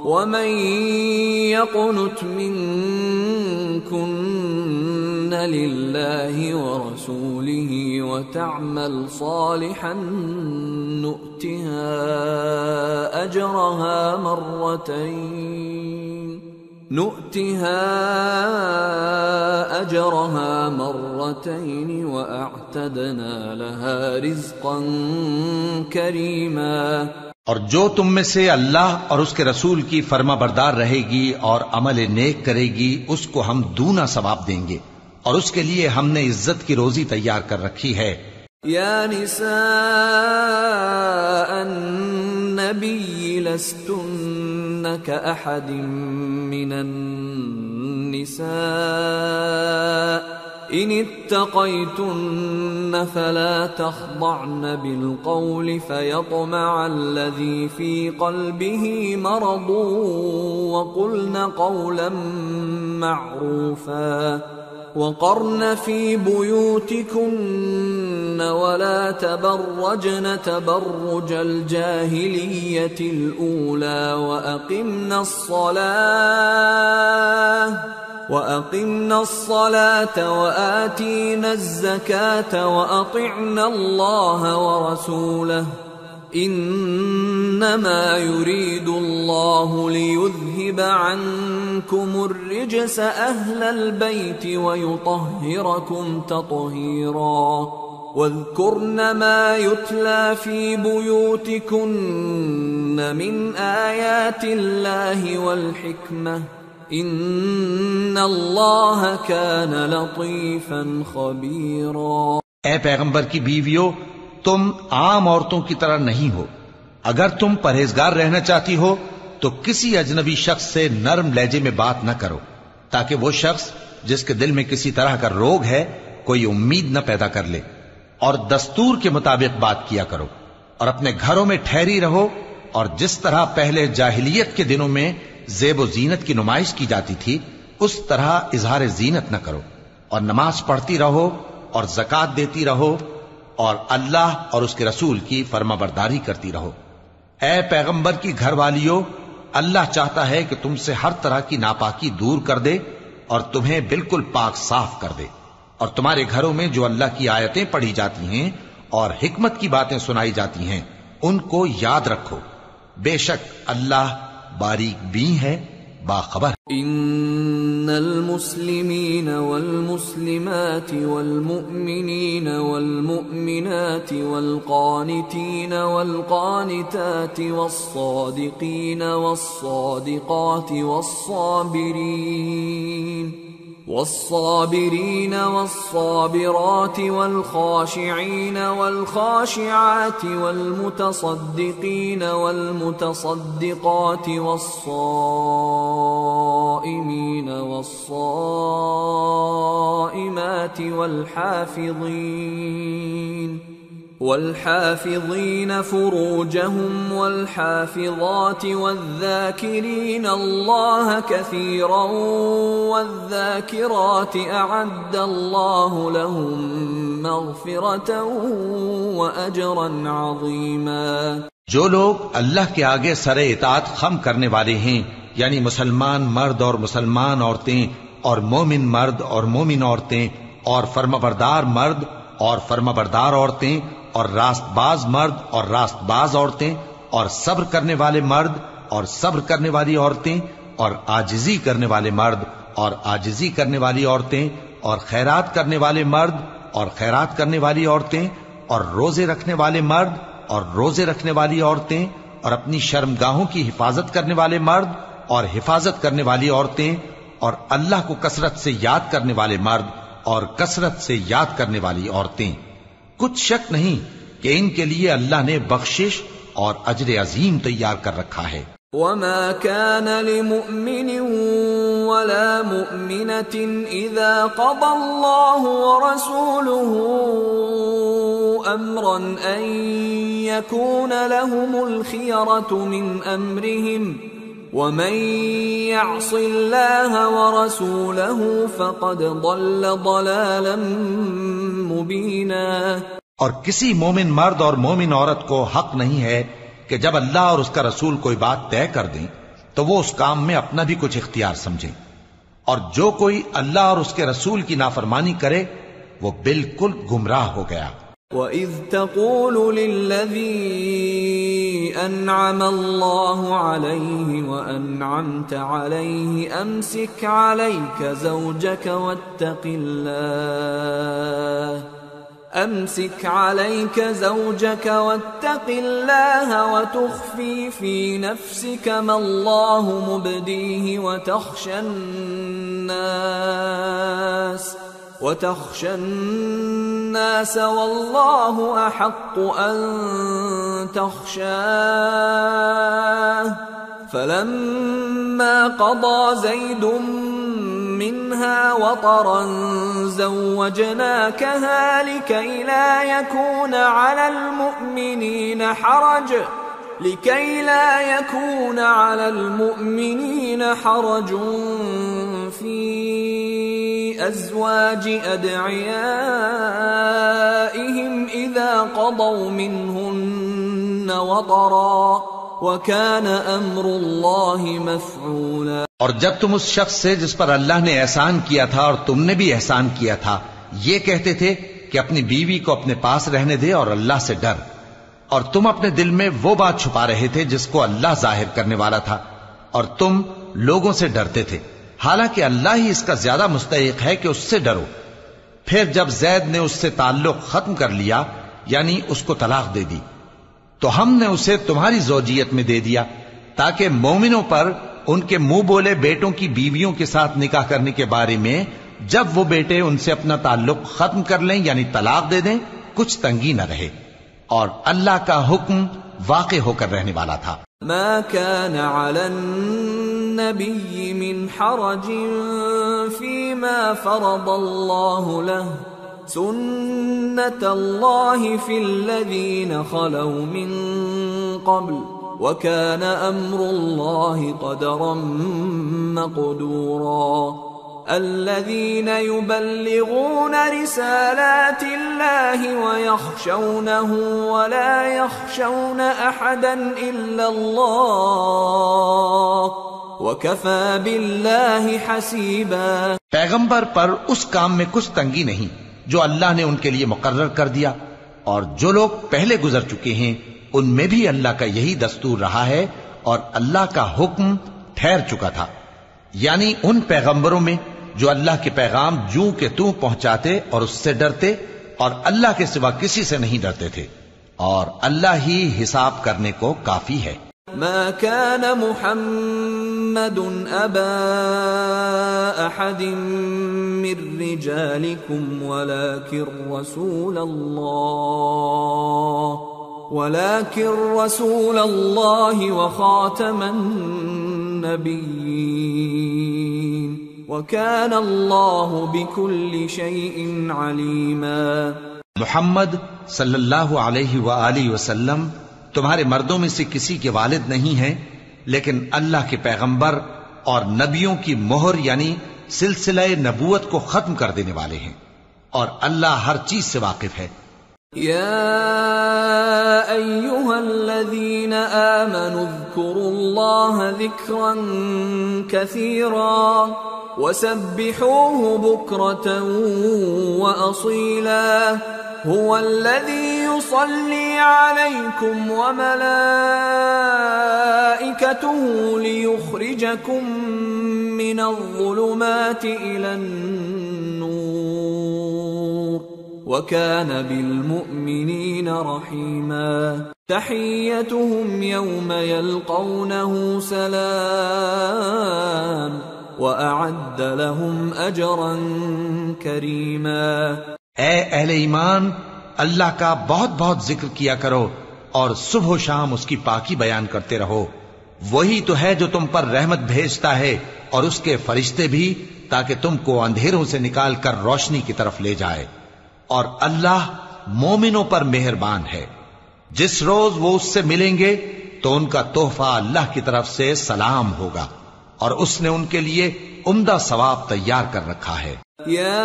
ومن يقنت منكن لله ورسوله وتعمل صالحا نؤتها أجرها مرتين وأعتدنا لها رزقا كريما۔ اور جو تم میں سے اللہ اور اس کے رسول کی فرما بردار رہے گی اور عمل نیک کرے گی اس کو ہم دونا ثواب دیں گے، اور اس کے لیے ہم نے عزت کی روزی تیار کر رکھی ہے۔ یا نساء النبی لستن کأحد من النساء ان اتقيتن فلا تخضعن بالقول فيطمع الذي في قلبه مرض وقلن قولا معروفا وقرن في بيوتكن ولا تبرجن تبرج الجاهلية الأولى وأقمنا الصلاة وآتينا الزكاة وأطعنا الله ورسوله إنما يريد الله ليذهب عنكم الرجس أهل البيت ويطهركم تطهيرا واذكرن ما يتلى في بيوتكن من آيات الله والحكمة ان اللہ کان لطیفا خبیرا۔ اے پیغمبر کی بیویوں، تم عام عورتوں کی طرح نہیں ہو۔ اگر تم پرہیزگار رہنا چاہتی ہو تو کسی اجنبی شخص سے نرم لہجے میں بات نہ کرو، تاکہ وہ شخص جس کے دل میں کسی طرح کا روگ ہے کوئی امید نہ پیدا کر لے، اور دستور کے مطابق بات کیا کرو، اور اپنے گھروں میں ٹھہری رہو، اور جس طرح پہلے جاہلیت کے دنوں میں زیب و زینت کی نمائش کی جاتی تھی اس طرح اظہار زینت نہ کرو، اور نماز پڑھتی رہو اور زکوٰۃ دیتی رہو، اور اللہ اور اس کے رسول کی فرما برداری کرتی رہو۔ اے پیغمبر کی گھر والیوں، اللہ چاہتا ہے کہ تم سے ہر طرح کی ناپاکی دور کر دے اور تمہیں بالکل پاک صاف کر دے، اور تمہارے گھروں میں جو اللہ کی آیتیں پڑھی جاتی ہیں اور حکمت کی باتیں سنائی جاتی ہیں ان کو یاد رکھو، بے شک اللہ باریک بین ہے، باخبر۔ ان المسلمین والمسلمات والمؤمنین والمؤمنات والقانتین والقانتات والصادقین والصادقات والصابرين والصابرات والخاشعين والخاشعات والمتصدقين والمتصدقات والصائمين والصائمات والحافظين فروجهم والحافظات والذاكرين الله كثيرا والذاكرات أعد الله لهم مغفرة وأجرا عظيما۔ جو لوگ اللہ کے آگے سر اطاعت خم کرنے والے ہیں، یعنی مسلمان مرد اور مسلمان عورتیں اور مومن مرد اور مومن عورتیں اور فرمانبردار مرد اور فرمانبردار عورتیں اور راست باز مرد اور راست باز عورتیں اور صبر کرنے والے مرد اور صبر کرنے والی عورتیں اور عاجزی کرنے والے مرد اور عاجزی کرنے والی عورتیں اور خیرات کرنے والے مرد اور خیرات کرنے والی عورتیں اور روزے رکھنے والے مرد اور روزے رکھنے والی عورتیں اور اپنی شرمگاہوں کی حفاظت کرنے والے مرد اور حفاظت کرنے والی عورتیں اور اللہ کو کثرت سے یاد کرنے والے مرد اور کثرت سے یاد کرنے والی عورتیں۔ کچھ شک نہیں کہ ان کے لیے اللہ نے بخشش اور اجر عظیم تیار کر رکھا ہے۔ وما كان لمؤمن ولا مؤمنة إذا قضى الله ورسوله أمرا أن يكون لهم الخيرة من أمرهم ومن يعص الله ورسوله فقد ضل ضلالا مبينا۔ اور کسی مومن مرد اور مومن عورت کو حق نہیں ہے کہ جب اللہ اور اس کا رسول کوئی بات طے کر دیں تو وہ اس کام میں اپنا بھی کچھ اختیار سمجھے، اور جو کوئی اللہ اور اس کے رسول کی نافرمانی کرے وہ بالکل گمراہ ہو گیا۔ وَإِذْ تَقُولُ لِلَّذِي أَنْعَمَ اللَّهُ عَلَيْهِ وَأَنْعَمْتَ عَلَيْهِ أَمْسِكْ عَلَيْكَ زَوْجَكَ واتق الله وتخفي في نفسك ما الله مبديه وتخشى الناس والله أحق أن تخشاه فلما قضى زيد منها وطرا زوجناكها لكي لا يكون على المؤمنين حرج في أزواج أدعيائهم إذا قضوا منهن وطرا وَكَانَ أَمْرُ اللَّهِ مَفْعُولًا۔ اور جب تم اس شخص سے جس پر اللہ نے احسان کیا تھا اور تم نے بھی احسان کیا تھا یہ کہتے تھے کہ اپنی بیوی کو اپنے پاس رہنے دے اور اللہ سے ڈر، اور تم اپنے دل میں وہ بات چھپا رہے تھے جس کو اللہ ظاہر کرنے والا تھا، اور تم لوگوں سے ڈرتے تھے، حالانکہ اللہ ہی اس کا زیادہ مستحق ہے کہ اس سے ڈرو۔ پھر جب زید نے اس سے تعلق ختم کر لیا یعنی اس کو طلاق دے دی تو ہم نے اسے تمہاری زوجیت میں دے دیا تاکہ مومنوں پر ان کے منہ بولے بیٹوں کی بیویوں کے ساتھ نکاح کرنے کے بارے میں جب وہ بیٹے ان سے اپنا تعلق ختم کر لیں یعنی طلاق دے دیں کچھ تنگی نہ رہے، اور اللہ کا حکم واقع ہو کر رہنے والا تھا۔ ما كان على النبي من حرج فيما فرض الله له سنة الله في الذين خلوا من قبل وكان أمر الله قدرا مقدورا الذين يبلغون رسالات الله ويخشونه ولا يخشون أحدا إلا الله وكفى بالله حسيبا۔ پیغمبر پر اس کام میں کچھ تنگی نہیں جو اللہ نے ان کے لیے مقرر کر دیا، اور جو لوگ پہلے گزر چکے ہیں ان میں بھی اللہ کا یہی دستور رہا ہے، اور اللہ کا حکم ٹھہر چکا تھا، یعنی ان پیغمبروں میں جو اللہ کے پیغام جوں کہ توں پہنچاتے اور اس سے ڈرتے اور اللہ کے سوا کسی سے نہیں ڈرتے تھے، اور اللہ ہی حساب کرنے کو کافی ہے۔ ما كان محمد أبا أحد من رجالكم ولكن رسول الله وخاتم النبيين وكان الله بكل شيء عليما۔ محمد صلی اللہ علیہ وآلہ وسلم تمہارے مردوں میں سے کسی کے والد نہیں ہیں، لیکن اللہ کے پیغمبر اور نبیوں کی مہر یعنی سلسلہ نبوت کو ختم کر دینے والے ہیں، اور اللہ ہر چیز سے واقف ہے۔ یا ایھا الذین آمنوا اذکروا اللہ ذکرا کثیرا وسبحوه بکرة وأصیلا هو الذي يصلي عليكم وملائكته ليخرجكم من الظلمات إلى النور وكان بالمؤمنين رحيما تحيتهم يوم يلقونه سلام وأعد لهم أجرا كريما۔ اے اہل ایمان، اللہ کا بہت بہت ذکر کیا کرو اور صبح و شام اس کی پاکی بیان کرتے رہو، وہی تو ہے جو تم پر رحمت بھیجتا ہے اور اس کے فرشتے بھی، تاکہ تم کو اندھیروں سے نکال کر روشنی کی طرف لے جائے، اور اللہ مومنوں پر مہربان ہے۔ جس روز وہ اس سے ملیں گے تو ان کا تحفہ اللہ کی طرف سے سلام ہوگا، اور اس نے ان کے لیے عمدہ ثواب تیار کر رکھا ہے۔ یا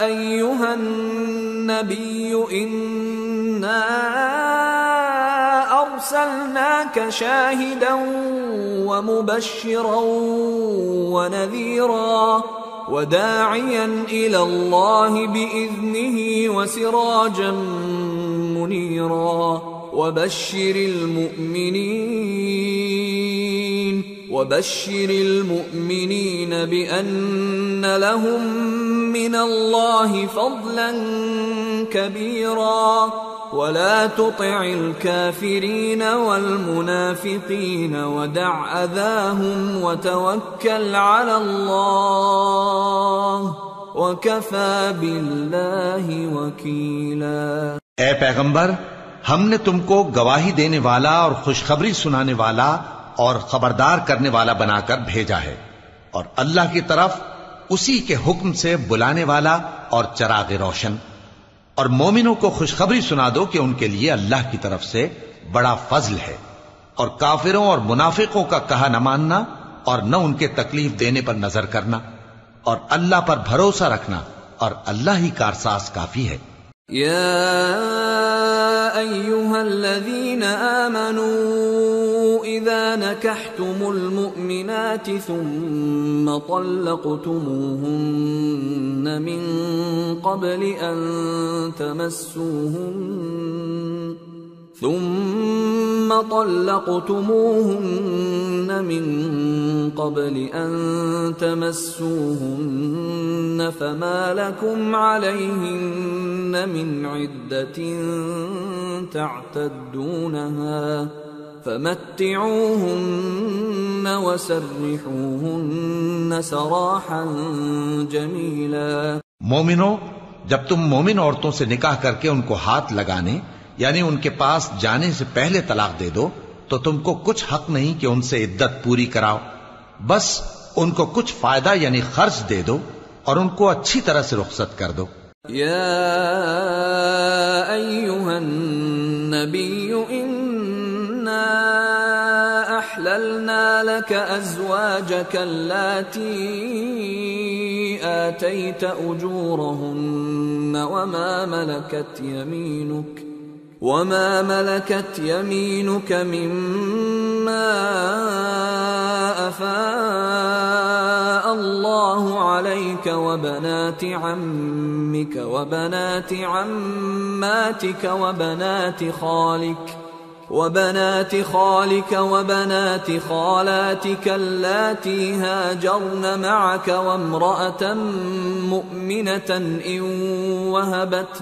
ایھا النبی انا أرسلناك شاهدا ومبشرا ونذيرا وداعيا إلى الله بإذنه وسراجا منيرا وبشر المؤمنين بأن لهم من الله فضلا كبيرا ولا تطع الكافرين والمنافقين ودع أذاهم وتوكل على الله وكفى بالله وكيلا۔ اے پیغمبر، ہم نے تم کو گواہی دینے والا اور خوشخبری سنانے والا اور خبردار کرنے والا بنا کر بھیجا ہے، اور اللہ کی طرف اسی کے حکم سے بلانے والا اور چراغ روشن۔ اور مومنوں کو خوشخبری سنا دو کہ ان کے لیے اللہ کی طرف سے بڑا فضل ہے، اور کافروں اور منافقوں کا کہا نہ ماننا اور نہ ان کے تکلیف دینے پر نظر کرنا، اور اللہ پر بھروسہ رکھنا، اور اللہ ہی کارساز کافی ہے۔ يا أيها الذين آمنوا إذا نكحتم المؤمنات ثم طلقتموهن من قبل أن تمسوهن فما لكم عليهن من عدة تعتدونها فمتعوهن وسرحوهن سراحا جميلا۔ مومنو، جب تم مومن عورتوں سے نکاح کر کے ان کو ہاتھ لگانے یعنی ان کے پاس جانے سے پہلے طلاق دے دو تو تم کو کچھ حق نہیں کہ ان سے عدت پوری کراؤ، بس ان کو کچھ فائدہ یعنی خرچ دے دو اور ان کو اچھی طرح سے رخصت کر دو۔ یا ایھا النبی انا احللنا لك ازواجك اللاتي آتيت اجورهن وما ملكت يمينك مما أفاء الله عليك وبنات عمك وبنات عماتك وبنات خالك وبنات خالاتك اللاتي هاجرن معك وامرأة مؤمنة إن وهبت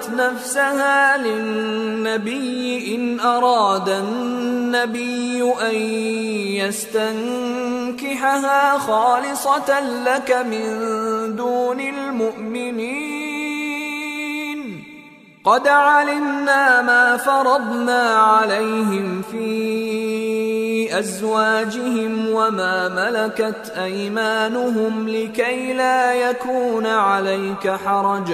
نفسها للنبي إن أراد النبي أن يستنكحها خالصة لك من دون المؤمنين قد علمنا ما فرضنا عليهم في أزواجهم وما ملكت أيمانهم لكي لا يكون عليك حرج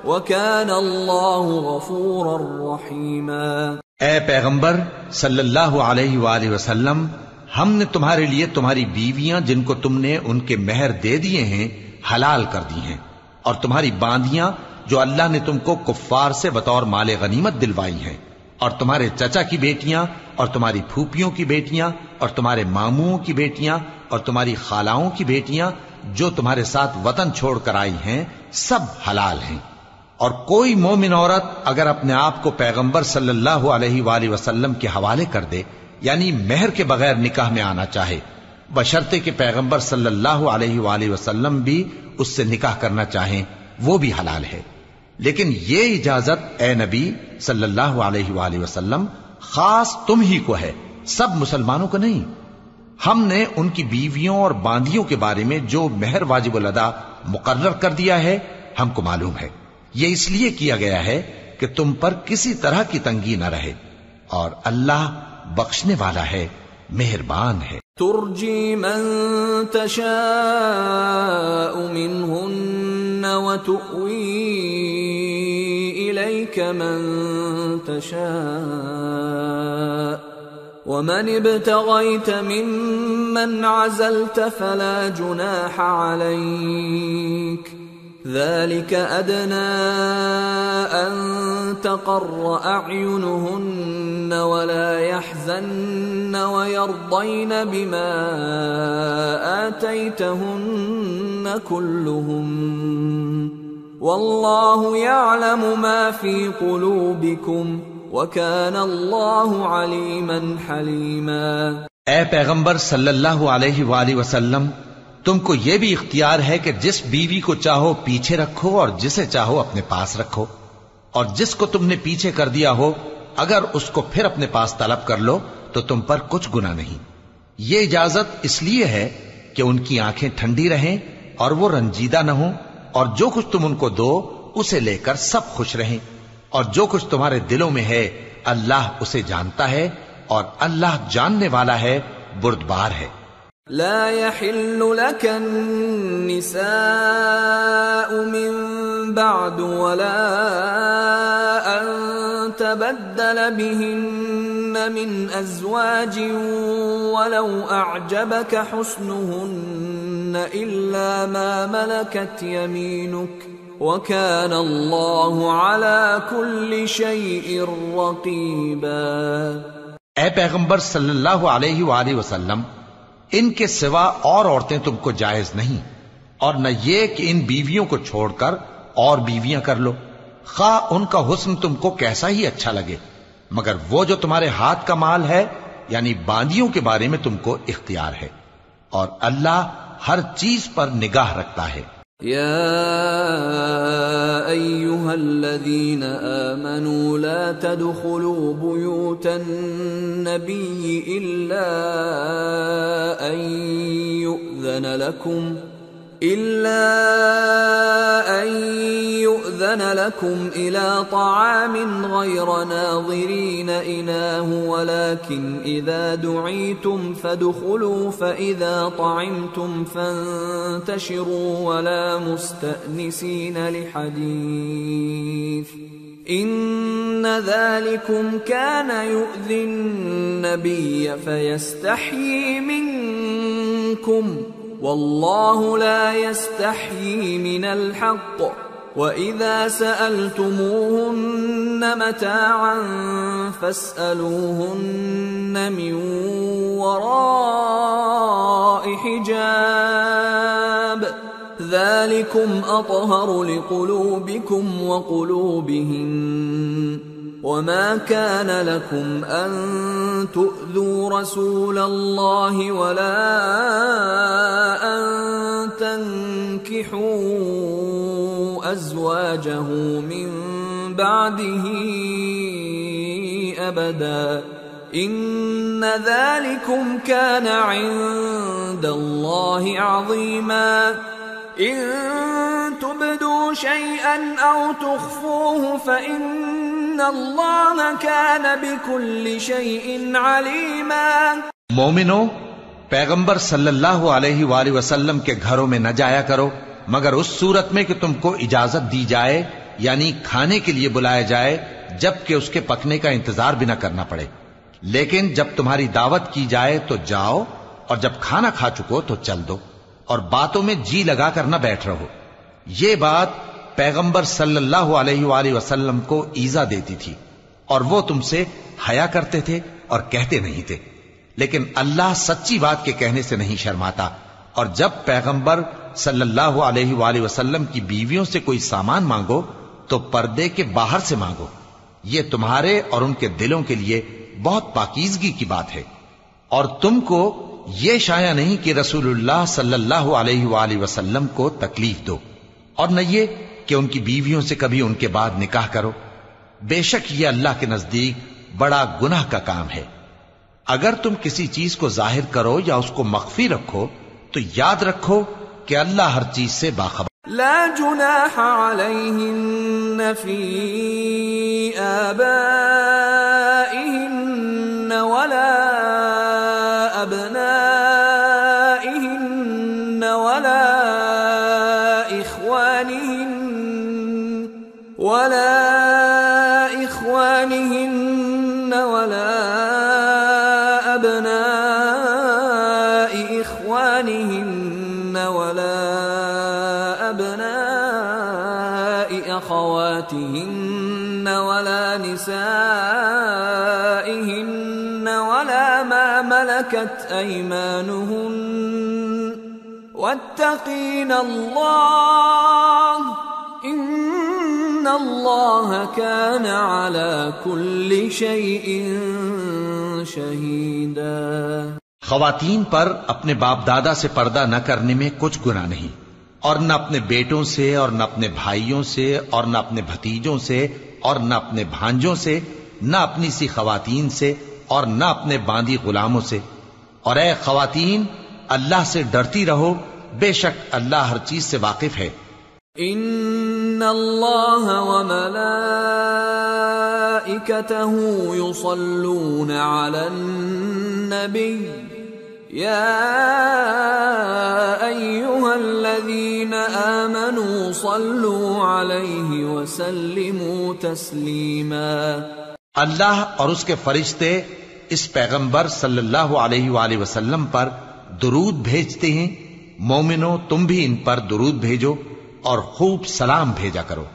وكان الله غفورا رحيما۔ اے پیغمبر صلی اللہ علیہ وآلہ وسلم، ہم نے تمہارے لیے تمہاری بیویاں جن کو تم نے ان کے مہر دے دیے ہیں حلال کر دی ہیں، اور تمہاری باندیاں جو اللہ نے تم کو کفار سے بطور مال غنیمت دلوائی ہیں، اور تمہارے چچا کی بیٹیاں اور تمہاری پھوپھیوں کی بیٹیاں اور تمہارے ماموں کی بیٹیاں اور تمہاری خالاؤں کی بیٹیاں جو تمہارے ساتھ وطن چھوڑ کر آئی ہیں، سب حلال ہیں۔ اور کوئی مومن عورت اگر اپنے آپ کو پیغمبر صلی اللہ علیہ وآلہ وسلم کے حوالے کر دے یعنی مہر کے بغیر نکاح میں آنا چاہے، بشرطے کہ پیغمبر صلی اللہ علیہ وآلہ وسلم بھی اس سے نکاح کرنا چاہیں، وہ بھی حلال ہے۔ لیکن یہ اجازت اے نبی صلی اللہ علیہ وآلہ وسلم خاص تم ہی کو ہے، سب مسلمانوں کو نہیں۔ ہم نے ان کی بیویوں اور باندیوں کے بارے میں جو مہر واجب الادا مقرر کر دیا ہے ہم کو معلوم ہے، یہ اس لیے کیا گیا ہے کہ تم پر کسی طرح کی تنگی نہ رہے، اور اللہ بخشنے والا ہے، مہربان ہے۔ ترجی من تشاء منہن وتؤوی الیک من تشاء ومن ابتغيت ممن عزلت فلا جناح عليك ذلك أدنى أن تقر أعينهن ولا يحزن ويرضين بما آتيتهن كلهم والله يعلم ما في قلوبكم وَكَانَ اللَّهُ عَلِيمًا حَلِيمًا۔ اے پیغمبر صلی اللہ علیہ وآلہ وسلم، تم کو یہ بھی اختیار ہے کہ جس بیوی کو چاہو پیچھے رکھو اور جسے چاہو اپنے پاس رکھو، اور جس کو تم نے پیچھے کر دیا ہو اگر اس کو پھر اپنے پاس طلب کر لو تو تم پر کچھ گناہ نہیں۔ یہ اجازت اس لیے ہے کہ ان کی آنکھیں ٹھنڈی رہیں اور وہ رنجیدہ نہ ہوں، اور جو کچھ تم ان کو دو اسے لے کر سب خوش رہیں، اور جو کچھ تمہارے دلوں میں ہے اللہ اسے جانتا ہے، اور اللہ جاننے والا ہے، بردبار ہے۔ لا يحل لك النساء من بعد ولا أن تبدل بهن من أزواج ولو أعجبك حسنهن إلا ما ملكت يمينك وَكَانَ اللَّهُ عَلَى كُلِّ شَيْءٍ رَقِيبًا۔ اے پیغمبر صلی اللہ علیہ وآلہ وسلم، ان کے سوا اور عورتیں تم کو جائز نہیں، اور نہ یہ کہ ان بیویوں کو چھوڑ کر اور بیویاں کر لو، خواہ ان کا حسن تم کو کیسا ہی اچھا لگے، مگر وہ جو تمہارے ہاتھ کا مال ہے یعنی باندیوں کے بارے میں تم کو اختیار ہے، اور اللہ ہر چیز پر نگاہ رکھتا ہے۔ يا أيها الذين آمنوا لا تدخلوا بيوت النبي إلا أن يؤذن لكم إلى طعام غير ناظرين إناه ولكن إذا دعيتم فادخلوا فإذا طعمتم فانتشروا ولا مستأنسين لحديث إن ذلكم كان يؤذي النبي فيستحيي منكم والله لا يستحيي من الحق وَإِذَا سَأَلْتُمُوهُنَّ مَتَاعًا فَاسْأَلُوهُنَّ مِنْ وَرَاءِ حِجَابٍ ذَلِكُمْ أَطْهَرُ لِقُلُوبِكُمْ وَقُلُوبِهِنَّ وَمَا كَانَ لَكُمْ أَن تُؤْذُوا رَسُولَ اللَّهِ وَلَا أَن تَنكِحُوا أَزْوَاجَهُ مِن بَعْدِهِ أَبَدًا إِنَّ ذَلِكُمْ كَانَ عِندَ اللَّهِ عَظِيمًا إِن تُبْدُوا شَيْئًا أَوْ تُخْفُوهُ فَإِنَّ اللَّهَ كَانَ بِكُلِّ شَيْءٍ عَلِيمًا۔ مومنو، پیغمبر صلی اللہ علیہ وآلہ وسلم کے گھروں میں نہ جایا کرو مگر اس صورت میں کہ تم کو اجازت دی جائے، یعنی کھانے کے لیے بلایا جائے جبکہ اس کے پکنے کا انتظار بھی نہ کرنا پڑے، لیکن جب تمہاری دعوت کی جائے تو جاؤ، اور جب کھانا کھا چکو تو چل دو، اور باتوں میں جی لگا کر نہ بیٹھ رہو۔ یہ بات پیغمبر صلی اللہ علیہ وآلہ وسلم کو ایذا دیتی تھی، اور وہ تم سے حیا کرتے تھے اور کہتے نہیں تھے، لیکن اللہ سچی بات کے کہنے سے نہیں شرماتا، اور جب پیغمبر صلی اللہ علیہ وآلہ وسلم کی بیویوں سے کوئی سامان مانگو تو پردے کے باہر سے مانگو، یہ تمہارے اور ان کے دلوں کے لیے بہت پاکیزگی کی بات ہے۔ اور تم کو یہ شایع نہیں کہ رسول اللہ صلی اللہ علیہ وآلہ وسلم کو تکلیف دو، اور نہ یہ کہ ان کی بیویوں سے کبھی ان کے بعد نکاح کرو، بے شک یہ اللہ کے نزدیک بڑا گناہ کا کام ہے۔ اگر تم کسی چیز کو ظاہر کرو یا اس کو مخفی رکھو تو یاد رکھو کہ اللہ ہر چیز سے باخبر۔ لا جناح علیہن فی آبائہن ولا ابنائہن ولا اخوانہن ولا ولا نسائهن ولا ما ملكت أيمانهن واتقين الله إن الله كان على كل شيء شهيدا۔ خواتین پر اپنے باپ دادا سے پردہ نہ کرنے میں کچھ گناہ نہیں، اور نہ اپنے بیٹوں سے، اور نہ اپنے بھائیوں سے، اور نہ اپنے بھتیجوں سے، اور نہ اپنے بھانجوں سے، نہ اپنی سی خواتین سے، اور نہ اپنے باندی غلاموں سے۔ اور اے خواتین، اللہ سے ڈرتی رہو، بے شک اللہ ہر چیز سے واقف ہے۔ ان اللہ وملائکتہ یصلون علی النبی یا ایہا الذین آمنوا صلوا علیہ وسلموا تسلیما۔ اللہ اور اس کے فرشتے اس پیغمبر صلی اللہ علیہ وآلہ وسلم پر درود بھیجتے ہیں، مومنو تم بھی ان پر درود بھیجو اور خوب سلام بھیجا کرو۔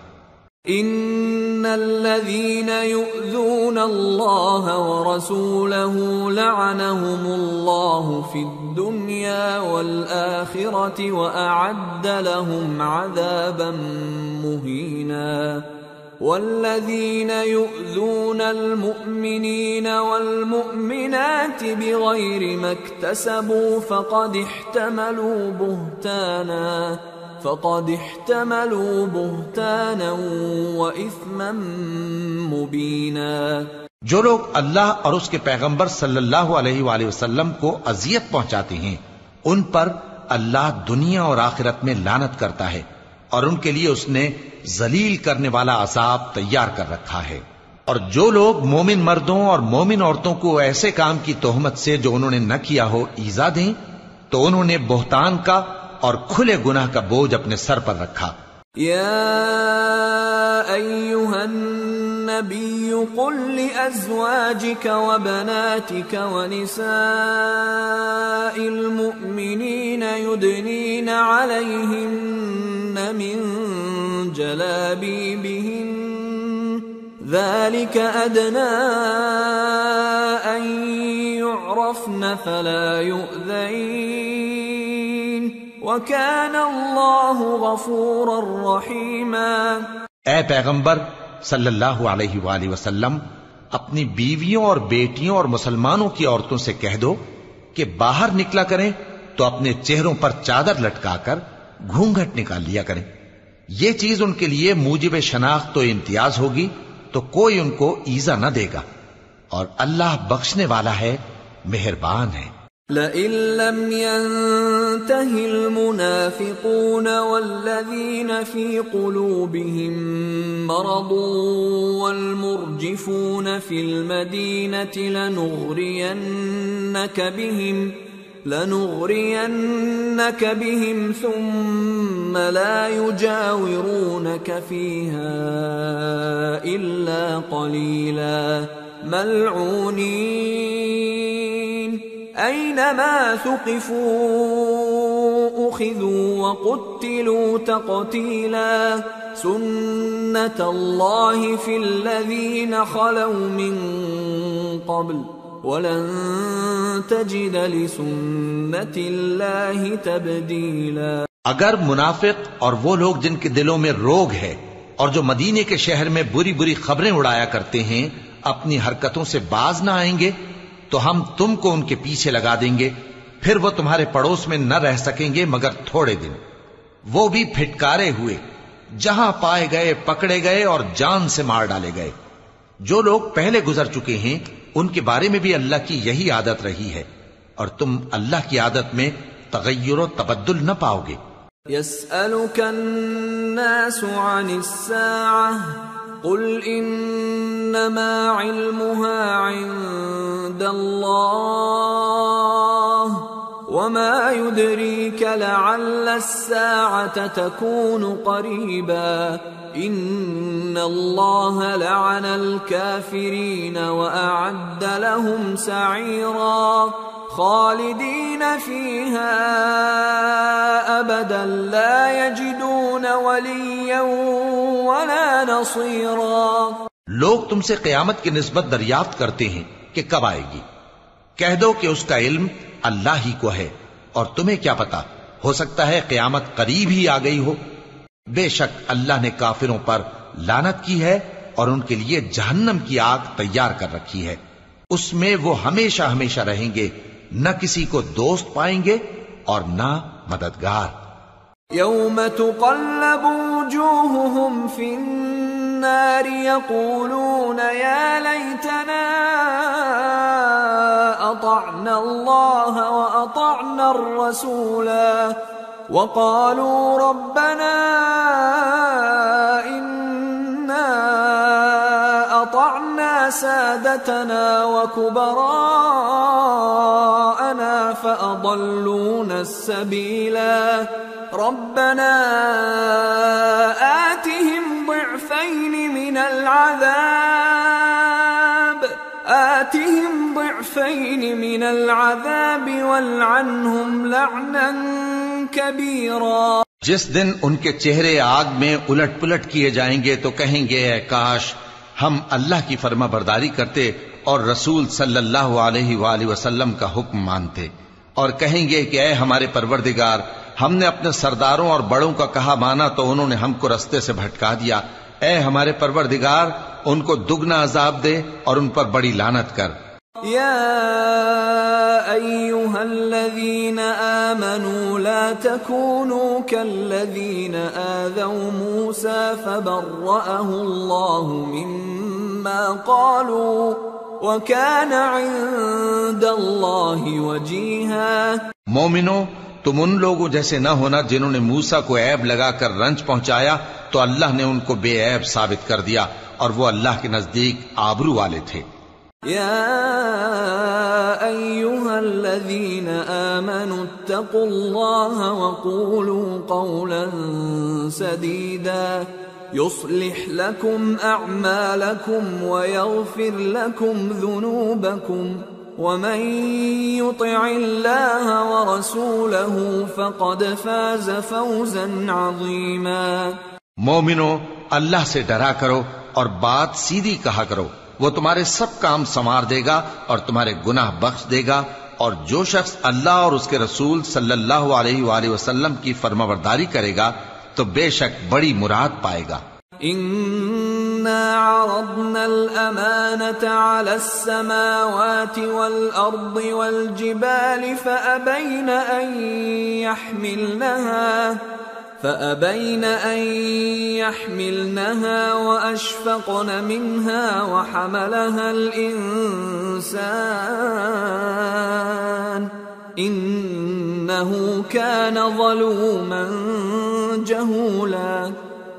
ان الذين يؤذون الله ورسوله لعنهم الله في الدنيا والآخرة وأعد لهم عذابا مهينا والذين يؤذون المؤمنين والمؤمنات بغير ما اكتسبوا فقد احتملوا بهتانا وإثما مبينا۔ جو لوگ اللہ اور اس کے پیغمبر صلی اللہ علیہ وآلہ وسلم کو اذیت پہنچاتے ہیں، ان پر اللہ دنیا اور آخرت میں لعنت کرتا ہے، اور ان کے لیے اس نے ذلیل کرنے والا عذاب تیار کر رکھا ہے۔ اور جو لوگ مومن مردوں اور مومن عورتوں کو ایسے کام کی تہمت سے جو انہوں نے نہ کیا ہو ایذا دیں، تو انہوں نے بہتان کا اور کھلے گناہ کا بوجھ اپنے سر پر رکھا۔ یا ایھا النبی قل لأزواجک وبناتک ونساء المؤمنین یدنین علیہن من جلابیبہن ذلك أدنى أن يعرفن فلا يؤذين وَكَانَ اللَّهُ غَفُورًا رَحِيمًا۔ اے پیغمبر صلی اللہ علیہ وآلہ وسلم، اپنی بیویوں اور بیٹیوں اور مسلمانوں کی عورتوں سے کہہ دو کہ باہر نکلا کریں تو اپنے چہروں پر چادر لٹکا کر گھونگھٹ نکال لیا کریں، یہ چیز ان کے لیے موجب شناخت و امتیاز ہوگی تو کوئی ان کو ایذا نہ دے گا، اور اللہ بخشنے والا ہے، مہربان ہے۔ لئن لم ينته المنافقون والذين في قلوبهم مرض والمرجفون في المدينة لنغرينك بهم ثم لا يجاورونك فيها إلا قليلا ملعونين أينما ثقفوا أخذوا وقتلوا تقتيلا سنة الله في الذين خلوا من قبل وَلَن تَجِدَ لِسُنَّةِ اللَّهِ تَبْدِيلًا۔ اگر منافق اور وہ لوگ جن کے دلوں میں روگ ہے اور جو مدینے کے شہر میں بری بری خبریں اڑایا کرتے ہیں اپنی حرکتوں سے باز نہ آئیں گے تو ہم تم کو ان کے پیچھے لگا دیں گے، پھر وہ تمہارے پڑوس میں نہ رہ سکیں گے مگر تھوڑے دن، وہ بھی پھٹکارے ہوئے، جہاں پائے گئے پکڑے گئے اور جان سے مار ڈالے گئے۔ جو لوگ پہلے گزر چکے ہیں ان کے بارے میں بھی اللہ کی یہی عادت رہی ہے، اور تم اللہ کی عادت میں تغیر و تبدل نہ پاؤ گے۔ يسألك الناس عن الساعة قل إنما علمها عند الله وما يدريك لعل الساعة تكون قريبا إن الله لعن الكافرين وأعد لهم سعيرا خالدین فیہا ابدا لا یجدون ولیا ولا نصیرا۔ لوگ تم سے قیامت کی نسبت دریافت کرتے ہیں کہ کب آئے گی، کہہ دو کہ اس کا علم اللہ ہی کو ہے، اور تمہیں کیا پتا، ہو سکتا ہے قیامت قریب ہی آ گئی ہو۔ بے شک اللہ نے کافروں پر لعنت کی ہے اور ان کے لیے جہنم کی آگ تیار کر رکھی ہے، اس میں وہ ہمیشہ ہمیشہ رہیں گے، نہ کسی کو دوست پائیں گے اور نہ مددگار۔ یوم تقلب وجوہہم فی النار یقولون یا لیتنا اطعنا اللہ واطعنا الرسولا وقالوا ربنا انا اطعنا سادتنا وكبراءنا فأضلونا السبيلا ربنا آتهم ضعفين من العذاب والعنهم لعنا كبيرا۔ جس دن ان کے چہرے آگ میں الٹ پلٹ کیے جائیں گے تو کہیں گے اے کاش ہم اللہ کی فرما برداری کرتے اور رسول صلی اللہ علیہ وآلہ وسلم کا حکم مانتے، اور کہیں گے کہ اے ہمارے پروردگار، ہم نے اپنے سرداروں اور بڑوں کا کہا مانا تو انہوں نے ہم کو رستے سے بھٹکا دیا، اے ہمارے پروردگار ان کو دگنا عذاب دے اور ان پر بڑی لعنت کر۔ یا ایہا الذین آمنوا لا تکونوا کالذین آذوا موسیٰ فبرأہ اللہ مما قالوا وکان عند اللہ وجیہا۔ مومنو، تم ان لوگوں جیسے نہ ہونا جنہوں نے موسیٰ کو عیب لگا کر رنج پہنچایا تو اللہ نے ان کو بے عیب ثابت کر دیا اور وہ اللہ کے نزدیک آبرو والے تھے۔ یا ایہا الذین آمنوا اتقوا اللہ وقولوا قولا سدیدا يصلح لكم أعمالكم ويغفر لكم ذنوبكم ومن يطع الله ورسوله فقد فاز فوزا عظيما۔ مومنو، اللہ سے ڈرا کرو اور بات سیدھی کہا کرو، وہ تمہارے سب کام سنوار دے گا اور تمہارے گناہ بخش دے گا، اور جو شخص اللہ اور اس کے رسول صلی اللہ علیہ وآلہ وسلم کی فرمانبرداری کرے گا تو بے شک بڑی مراد پائے گا۔ إنا عرضنا الأمانة على السماوات والأرض والجبال فأبين أن يحملنها وأشفقن منها وحملها الإنسان إنه كان ظلوما جهولا۔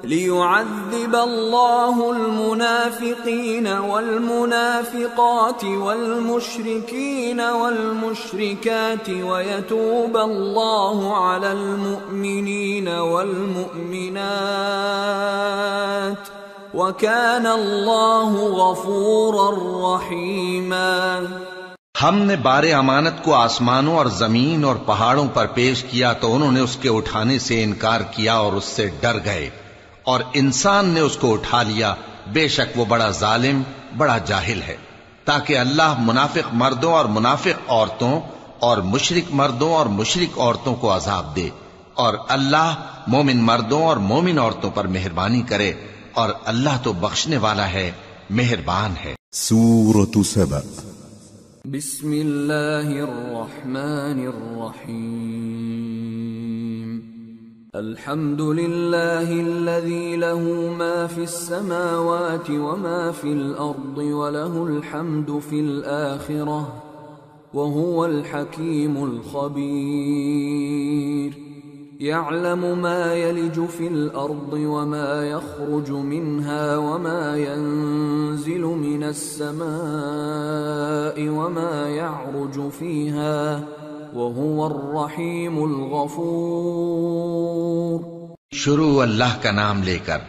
ليعذب الله المنافقين والمنافقات والمشركين والمشركات ويتوب الله على المؤمنين والمؤمنات وكان الله غفورا رحيما۔ ہم نے بار امانت کو آسمانوں اور زمین اور پہاڑوں پر پیش کیا تو انہوں نے اس کے اٹھانے سے انکار کیا اور اس سے ڈر گئے، اور انسان نے اس کو اٹھا لیا، بے شک وہ بڑا ظالم، بڑا جاہل ہے، تاکہ اللہ منافق مردوں اور منافق عورتوں اور مشرک مردوں اور مشرک عورتوں کو عذاب دے، اور اللہ مومن مردوں اور مومن عورتوں پر مہربانی کرے، اور اللہ تو بخشنے والا ہے، مہربان ہے۔ سورة سبأ۔ بسم اللہ الرحمن الرحیم۔ الحمد للہ الذی له ما فی السماوات وما فی الارض وله الحمد فی الآخرة وهو الحکیم الخبیر۔ يعلم ما يلج في الأرض وما يخرج منها وما ينزل من السماء وما يعرج فيها وهو الرحيم الغفور۔ شروع اللہ کا نام لے کر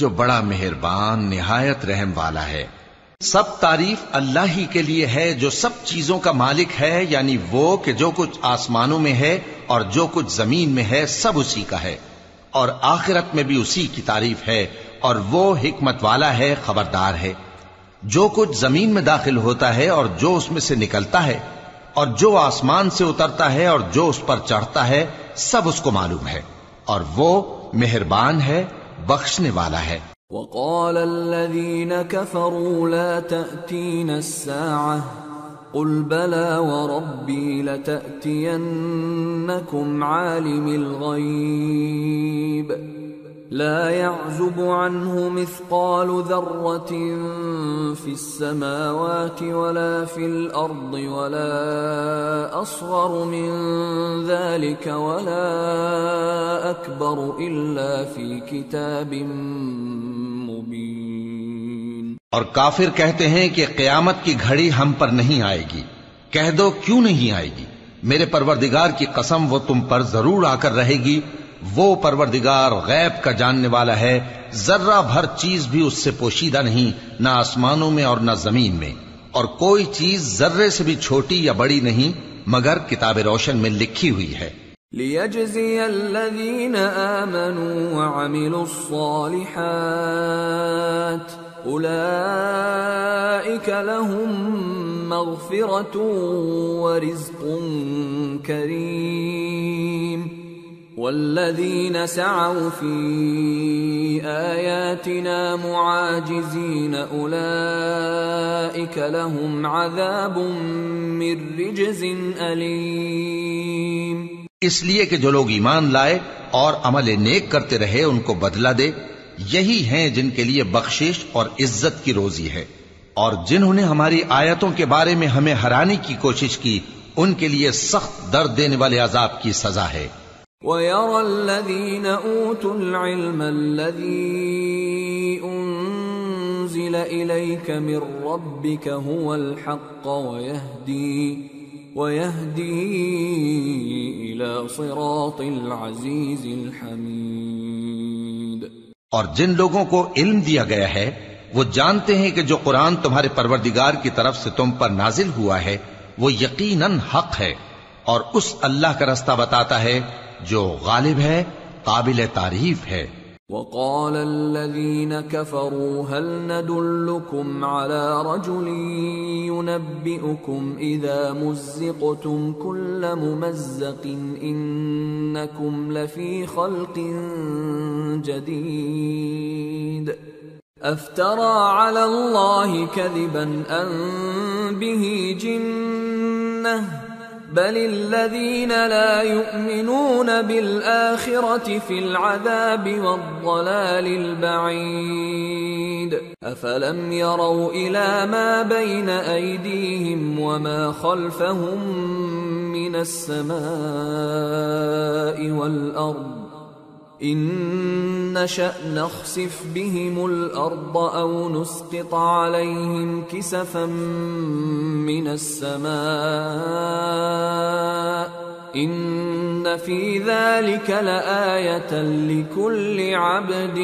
جو بڑا مہربان نہایت رحم والا ہے۔ سب تعریف اللہ ہی کے لیے ہے جو سب چیزوں کا مالک ہے، یعنی وہ کہ جو کچھ آسمانوں میں ہے اور جو کچھ زمین میں ہے سب اسی کا ہے، اور آخرت میں بھی اسی کی تعریف ہے، اور وہ حکمت والا ہے، خبردار ہے۔ جو کچھ زمین میں داخل ہوتا ہے اور جو اس میں سے نکلتا ہے، اور جو آسمان سے اترتا ہے اور جو اس پر چڑھتا ہے، سب اس کو معلوم ہے، اور وہ مہربان ہے، بخشنے والا ہے۔ وقال الذين كفروا لا تأتينا الساعة قل بلى وربي لتأتينكم عالم الغيب لا يعزب عنه مثقال ذرة في السماوات ولا في الأرض ولا أصغر من ذلك ولا أكبر إلا في كتاب مبين۔ اور کافر کہتے ہیں کہ قیامت کی گھڑی ہم پر نہیں آئے گی۔ کہہ دو کیوں نہیں آئے گی؟ میرے پروردگار کی قسم وہ تم پر ضرور آ کر رہے گی۔ وہ پروردگار غیب کا جاننے والا ہے، ذرہ بھر چیز بھی اس سے پوشیدہ نہیں، نہ آسمانوں میں اور نہ زمین میں، اور کوئی چیز ذرے سے بھی چھوٹی یا بڑی نہیں مگر کتاب روشن میں لکھی ہوئی ہے۔ لِيَجْزِيَ الَّذِينَ آمَنُوا وَعَمِلُوا الصَّالِحَاتِ أُولَئِكَ لَهُم مَّغْفِرَةٌ وَرِزْقٌ كَرِيمٌ وَالَّذِينَ سَعَوْا فِي آيَاتِنَا مُعَاجِزِينَ أُولَئِكَ لَهُمْ عَذَابٌ مِّن رِّجْزٍ أَلِيمٌ۔ اس لیے کہ جو لوگ ایمان لائے اور عمل نیک کرتے رہے ان کو بدلہ دے، یہی ہیں جن کے لیے بخشش اور عزت کی روزی ہے، اور جنہوں نے ہماری آیتوں کے بارے میں ہمیں ہرانے کی کوشش کی ان کے لیے سخت درد دینے والے عذاب کی سزا ہے۔ وَيَرَى الَّذِينَ أُوتُوا الْعِلْمَ الَّذِي أُنزِلَ إِلَيْكَ مِن رَّبِّكَ هُوَ الْحَقَّ وَيَهْدِي إِلَى صِرَاطِ الْعَزِيزِ الْحَمِيدِ۔ اور جن لوگوں کو علم دیا گیا ہے وہ جانتے ہیں کہ جو قرآن تمہارے پروردگار کی طرف سے تم پر نازل ہوا ہے وہ یقیناً حق ہے، اور اس اللہ کا رستہ بتاتا ہے جو غالب ہے، قابل تعریف ہے۔ وقال الذين كفروا هل ندلكم على رجل ينبئكم إذا مزقتم كل ممزق إنكم لفي خلق جديد أفترى على الله كذبا أم به جنة بل الذين لا يؤمنون بالآخرة في العذاب والضلال البعيد أفلم يروا إلى ما بين أيديهم وما خلفهم من السماء والأرض إن نشأ نخسف بهم الأرض أو نسقط عليهم كسفا من السماء إن في ذلك لآية لكل عبد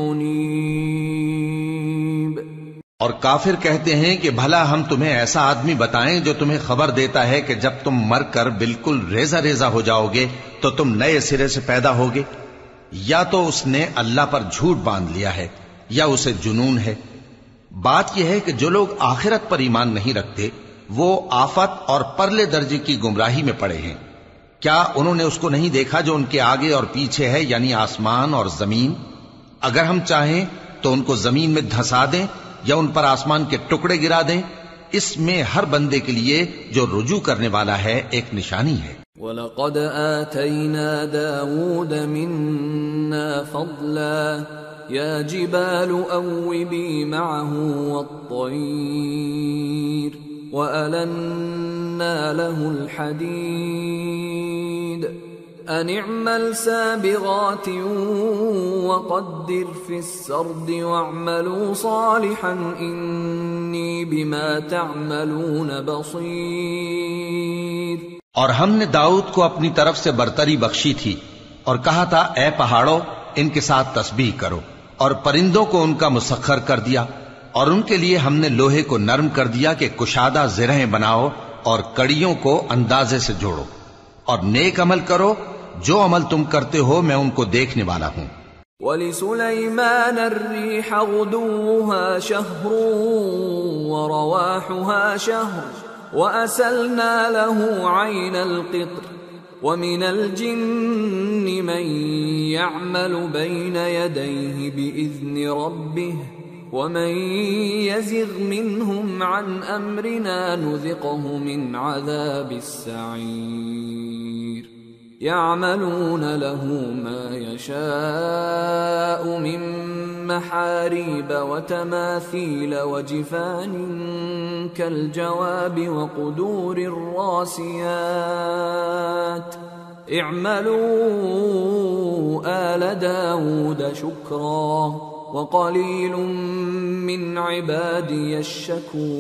منيب۔ اور کافر کہتے ہیں کہ بھلا ہم تمہیں ایسا آدمی بتائیں جو تمہیں خبر دیتا ہے کہ جب تم مر کر بالکل ریزہ ریزہ ہو جاؤ گے تو تم نئے سرے سے پیدا ہوگے، یا تو اس نے اللہ پر جھوٹ باندھ لیا ہے یا اسے جنون ہے۔ بات یہ ہے کہ جو لوگ آخرت پر ایمان نہیں رکھتے وہ آفت اور پرلے درجے کی گمراہی میں پڑے ہیں۔ کیا انہوں نے اس کو نہیں دیکھا جو ان کے آگے اور پیچھے ہے، یعنی آسمان اور زمین؟ اگر ہم چاہیں تو ان کو زمین میں دھسا دیں یا ان پر آسمان کے ٹکڑے گرا دیں، اس میں ہر بندے کے لیے جو رجوع کرنے والا ہے ایک نشانی ہے۔ وَلَقَدْ آتَيْنَا دَاوُودَ مِنَّا فَضْلًا يَا جِبَالُ أَوِّبِي مَعَهُ وَالطَّيْرَ وَأَلَنَّا لَهُ الْحَدِيدَ أَنِ اعْمَلْ سَابِغَاتٍ وَقَدِّرْ فِي السَّرْدِ وَاعْمَلُوا صَالِحًا إِنِّي بِمَا تَعْمَلُونَ بَصِيرٌ۔ اور ہم نے داؤد کو اپنی طرف سے برتری بخشی تھی اور کہا تھا اے پہاڑوں ان کے ساتھ تسبیح کرو، اور پرندوں کو ان کا مسخر کر دیا، اور ان کے لیے ہم نے لوہے کو نرم کر دیا کہ کشادہ زرہیں بناؤ اور کڑیوں کو اندازے سے جوڑو، اور نیک عمل کرو، جو عمل تم کرتے ہو میں ان کو دیکھنے والا ہوں۔ وَلِسُلَيْمَانَ الرِّيحَ غُدُوُّهَا شَهْرٌ وَرَوَاحُهَا شَهْرٌ وَأَسَلْنَا لَهُ عَيْنَ الْقِطْرِ وَمِنَ الْجِنِّ مَن يَعْمَلُ بَيْنَ يَدَيْهِ بِإِذْنِ رَبِّهِ وَمَن يَزِغْ مِنْهُمْ عَنْ أَمْرِنَا نُذِقْهُ مِنْ عَذَابِ السَّعِيرِ يَعْمَلُونَ لَهُ مَا يَشَاءُ مِن مَّحَارِيبَ وَتَمَاثِيلَ وَجِفَانٍ كَالْجَوَابِ وَقُدُورٍ رَّاسِيَاتٍ اعْمَلُوا آلَ دَاوُودَ شُكْرًا وَقَلِيلٌ مِّنْ عِبَادِيَ الشَّكُورُ۔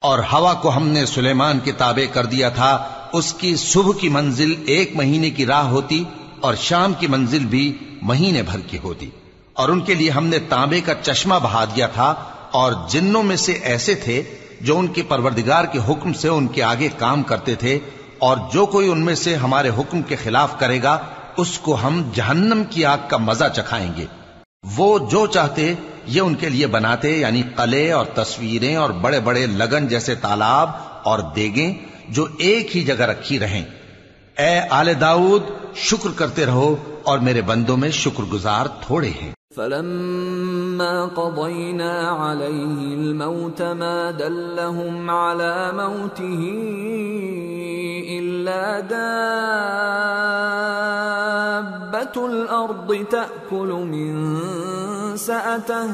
اور ہوا کو ہم نے سلیمان کے تابع کر دیا تھا، اس کی صبح کی منزل 1 مہینے کی راہ ہوتی اور شام کی منزل بھی مہینے بھر کی ہوتی، اور ان کے لیے ہم نے تانبے کا چشمہ بہا دیا تھا، اور جنوں میں سے ایسے تھے جو ان کے پروردگار کے حکم سے ان کے آگے کام کرتے تھے، اور جو کوئی ان میں سے ہمارے حکم کے خلاف کرے گا اس کو ہم جہنم کی آگ کا مزہ چکھائیں گے۔ وہ جو چاہتے یہ ان کے لیے بناتے، یعنی قلعے اور تصویریں اور بڑے بڑے لگن جیسے تالاب اور دیگیں جو ایک ہی جگہ رکھی رہیں۔ اے آل داؤد، شکر کرتے رہو اور میرے بندوں میں شکر گزار تھوڑے ہیں۔ فَلَمَّا قَضَيْنَا عَلَيْهِ الْمَوْتَ مَا دَلَّهُمْ عَلَى مَوْتِهِ إِلَّا دَابَّةُ الْأَرْضِ تَأْكُلُ مِنْ سَأَتَهُ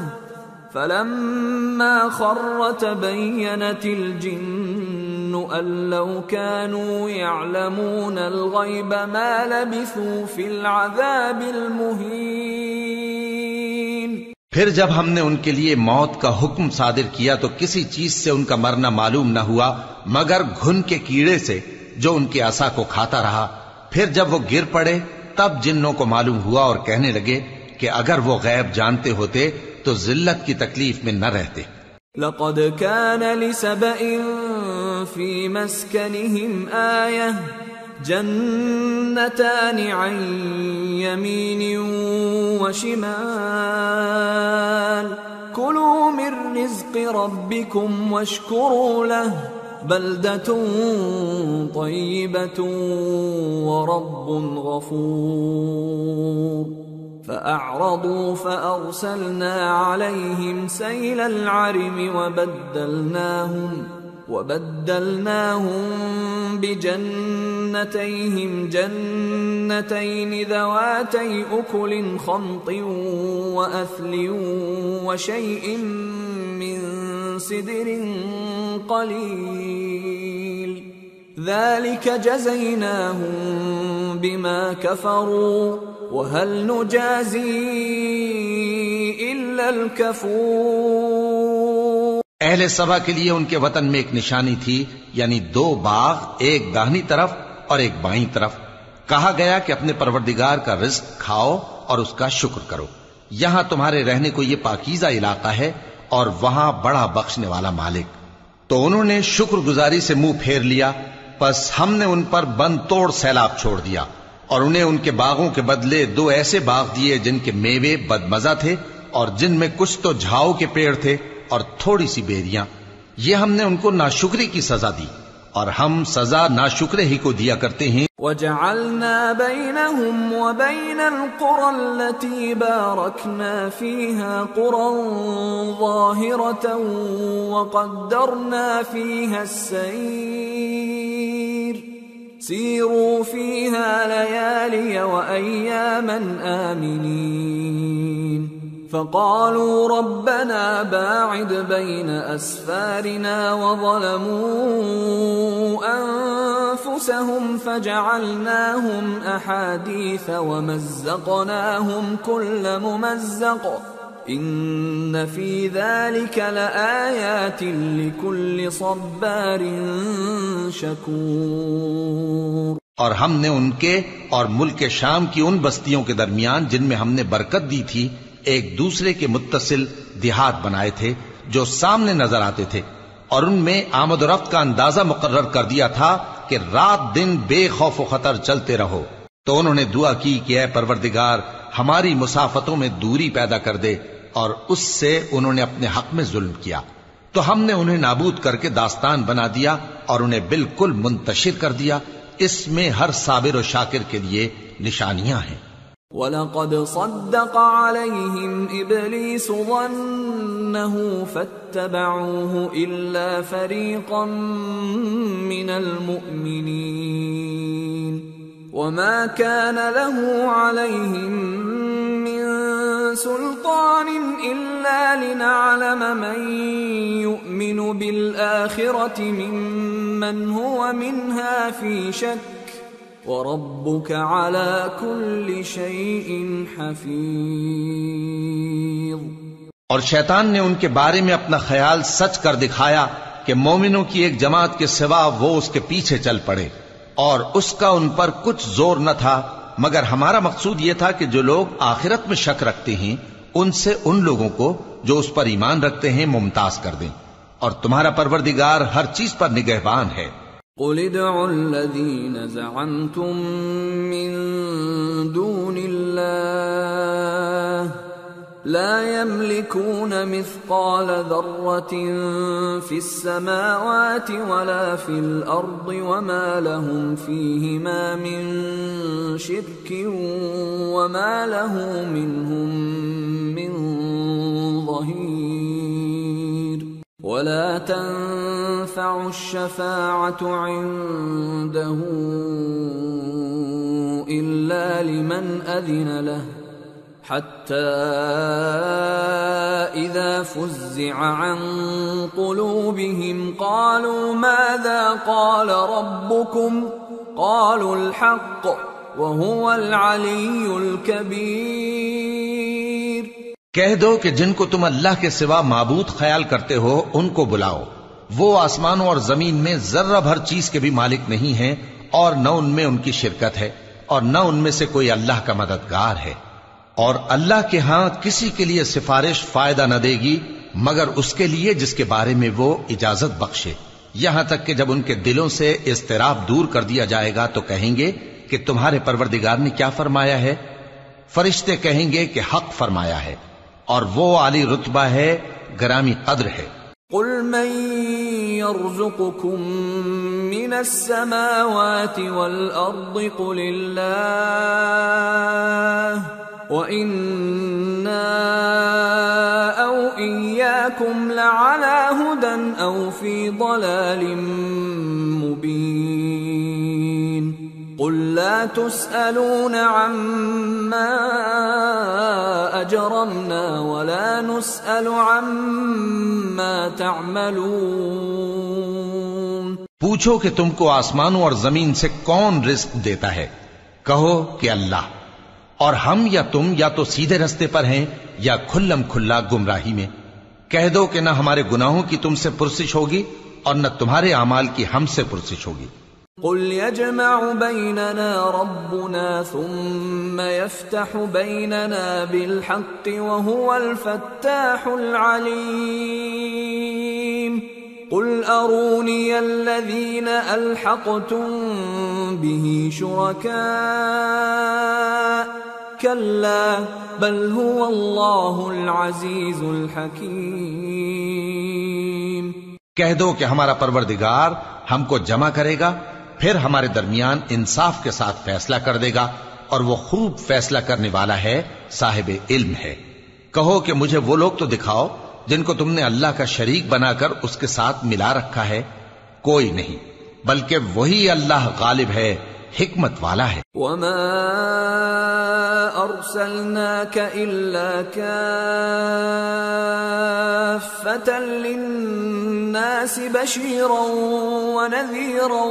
فَلَمَّا خَرَّ تَبَيَّنَتِ الْجِنُّ أَن لَّوْ كَانُوا يَعْلَمُونَ الْغَيْبَ مَا لَبِثُوا فِي الْعَذَابِ الْمُهِينِ۔ پھر جب ہم نے ان کے لیے موت کا حکم صادر کیا تو کسی چیز سے ان کا مرنا معلوم نہ ہوا مگر گھن کے کیڑے سے جو ان کے عصا کو کھاتا رہا۔ پھر جب وہ گر پڑے تب جنوں کو معلوم ہوا اور کہنے لگے کہ اگر وہ غیب جانتے ہوتے تو ذلت کی تکلیف میں نہ رہتے۔ لَقَدْ كَانَ لِسَبَإٍ فِي مَسْكَنِهِمْ آيَةٌ جَنَّتَانِ عَنْ يَمِينٍ وَشِمَالٍ كُلُوا مِنْ رِزْقِ رَبِّكُمْ وَاشْكُرُوا لَهُ بَلْدَةٌ طَيِّبَةٌ وَرَبٌّ غَفُورٌ فَأَعْرَضُوا فَأَرْسَلْنَا عَلَيْهِمْ سَيْلَ الْعَرِمِ وَبَدَّلْنَاهُمْ بِجَنَّتَيْهِمْ جَنَّتَيْنِ ذَوَاتَيْ أُكُلٍ خَمْطٍ وَأَثْلٍ وَشَيْءٍ مِّن سِدْرٍ قَلِيلٍ ذَلِكَ جَزَيْنَاهُمْ بِمَا كَفَرُوا وَهَلْ نُجَازِي إِلَّا الْكَفُورَ۔ اہل سبا کے لیے ان کے وطن میں ایک نشانی تھی، یعنی 2 باغ، ایک داہنی طرف اور ایک بائیں طرف۔ کہا گیا کہ اپنے پروردگار کا رزق کھاؤ اور اس کا شکر کرو، یہاں تمہارے رہنے کو یہ پاکیزہ علاقہ ہے اور وہاں بڑا بخشنے والا مالک۔ تو انہوں نے شکر گزاری سے منہ پھیر لیا، پس ہم نے ان پر بند توڑ سیلاب چھوڑ دیا، اور انہیں ان کے باغوں کے بدلے 2 ایسے باغ دیے جن کے میوے بدمزہ تھے اور جن میں کچھ تو جھاؤ کے پیڑ تھے اور تھوڑی سی بیریاں۔ یہ ہم نے ان کو ناشکری کی سزا دی، اور ہم سزا ناشکرے ہی کو دیا کرتے ہیں۔ وَجَعَلْنَا بَيْنَهُمْ وَبَيْنَ الْقُرَى الَّتِي بَارَكْنَا فِيهَا قُرًى ظَاهِرَةً وَقَدَّرْنَا فِيهَا السَّيْرَ سِيرُوا فِيهَا لَيَالِيَ وَأَيَّامًا آمِنِينَ فَقَالُوا رَبَّنَا بَاعِدْ بَيْنَ أَسْفَارِنَا وَظَلَمُوا أَنفُسَهُمْ فَجَعَلْنَاهُمْ أَحَادِيثَ وَمَزَّقْنَاهُمْ كُلَّ مُمَزَّقٍ إِنَّ فِي ذَلِكَ لَآيَاتٍ لِكُلِّ صَبَّارٍ شَكُورٍ۔ اور ہم نے ان کے اور ملک شام کی ان بستیوں کے درمیان جن میں ہم نے برکت دی تھی ایک دوسرے کے متصل دیہات بنائے تھے جو سامنے نظر آتے تھے، اور ان میں آمد و رفت کا اندازہ مقرر کر دیا تھا کہ رات دن بے خوف و خطر چلتے رہو۔ تو انہوں نے دعا کی کہ اے پروردگار ہماری مسافتوں میں دوری پیدا کر دے، اور اس سے انہوں نے اپنے حق میں ظلم کیا، تو ہم نے انہیں نابود کر کے داستان بنا دیا اور انہیں بالکل منتشر کر دیا۔ اس میں ہر صابر و شاکر کے لیے نشانیاں ہیں۔ وَلَقَدْ صَدَّقَ عَلَيْهِمْ إِبْلِيسُ ظَنَّهُ فَاتَّبَعُوهُ إِلَّا فَرِيقًا مِّنَ الْمُؤْمِنِينَ وَمَا كَانَ لَهُ عَلَيْهِمْ مِّن سُلْطَانٍ إِلَّا لِنَعْلَمَ مَن يُؤْمِنُ بِالْآخِرَةِ مِمَّنْ هُوَ مِنْهَا فِي شَكٍّ وَرَبُّكَ عَلَى كُلِّ شَيْءٍ حَفِيظٌ۔ اور شیطان نے ان کے بارے میں اپنا خیال سچ کر دکھایا کہ مومنوں کی ایک جماعت کے سوا وہ اس کے پیچھے چل پڑے، اور اس کا ان پر کچھ زور نہ تھا، مگر ہمارا مقصود یہ تھا کہ جو لوگ آخرت میں شک رکھتے ہیں ان سے ان لوگوں کو جو اس پر ایمان رکھتے ہیں ممتاز کر دیں، اور تمہارا پروردگار ہر چیز پر نگہبان ہے۔ قُلِ ادْعُوا الَّذِينَ زَعَمْتُم مِّن دُونِ اللَّهِ لَا يَمْلِكُونَ مِثْقَالَ ذَرَّةٍ فِي السَّمَاوَاتِ وَلَا فِي الْأَرْضِ وَمَا لَهُمْ فِيهِمَا مِن شِرْكٍ وَمَا لَهُ مِنْهُم مِّن ظَهِيرٍ وَلَا تَنفَعُ الشَّفَاعَةُ عِندَهُ إِلَّا لِمَنْ أَذِنَ لَهُ حَتَّى إِذَا فُزِّعَ عَن قُلُوبِهِمْ قَالُوا مَاذَا قَالَ رَبُّكُمْ قَالُوا الْحَقَّ وَهُوَ الْعَلِيُّ الْكَبِيرُ۔ کہہ دو کہ جن کو تم اللہ کے سوا معبود خیال کرتے ہو ان کو بلاؤ، وہ آسمانوں اور زمین میں ذرہ بھر چیز کے بھی مالک نہیں ہیں، اور نہ ان میں ان کی شرکت ہے، اور نہ ان میں سے کوئی اللہ کا مددگار ہے، اور اللہ کے ہاں کسی کے لیے سفارش فائدہ نہ دے گی مگر اس کے لیے جس کے بارے میں وہ اجازت بخشے، یہاں تک کہ جب ان کے دلوں سے اضطراب دور کر دیا جائے گا تو کہیں گے کہ تمہارے پروردگار نے کیا فرمایا ہے؟ فرشتے کہیں گے کہ حق فرمایا ہے، اور وہ عالی رتبہ ہے، گرامی قدر ہے۔ قُلْ مَن يَرْزُقُكُم مِّنَ السَّمَاوَاتِ وَالْأَرْضِ قُلِ اللَّهُ وَإِنَّا أَوْ إِيَّاكُمْ لَعَلَى هُدًى أَوْ فِي ضَلَالٍ مُّبِينٍ قُلْ لَا تُسْأَلُونَ عَمَّا أَجْرَمْنَا وَلَا نُسْأَلُ عَمَّا تَعْمَلُونَ۔ پوچھو کہ تم کو آسمانوں اور زمین سے کون رزق دیتا ہے؟ کہو کہ اللہ، اور ہم یا تم یا تو سیدھے رستے پر ہیں یا کھلم کھلا گمراہی میں۔ کہہ دو کہ نہ ہمارے گناہوں کی تم سے پرسش ہوگی اور نہ تمہارے اعمال کی ہم سے پرسش ہوگی۔ قُلْ يَجْمَعُ بَيْنَنَا رَبُّنَا ثُمَّ يَفْتَحُ بَيْنَنَا بِالْحَقِّ وَهُوَ الْفَتَّاحُ الْعَلِيمُ قُلْ أَرُونِيَ الَّذِينَ أَلْحَقْتُم بِهِ شُرَكَاءَ كَلَّا بَلْ هُوَ اللَّهُ الْعَزِيزُ الْحَكِيمُ۔ کہہ دو کہ ہمارا پروردگار ہم کو جمع کرے گا، پھر ہمارے درمیان انصاف کے ساتھ فیصلہ کر دے گا، اور وہ خوب فیصلہ کرنے والا ہے، صاحب علم ہے۔ کہو کہ مجھے وہ لوگ تو دکھاؤ جن کو تم نے اللہ کا شریک بنا کر اس کے ساتھ ملا رکھا ہے، کوئی نہیں، بلکہ وہی اللہ غالب ہے، حکمت والا ہے۔ وَمَا أَرْسَلْنَاكَ إِلَّا كَافَّةً لِلنَّاسِ بَشِيرًا وَنَذِيرًا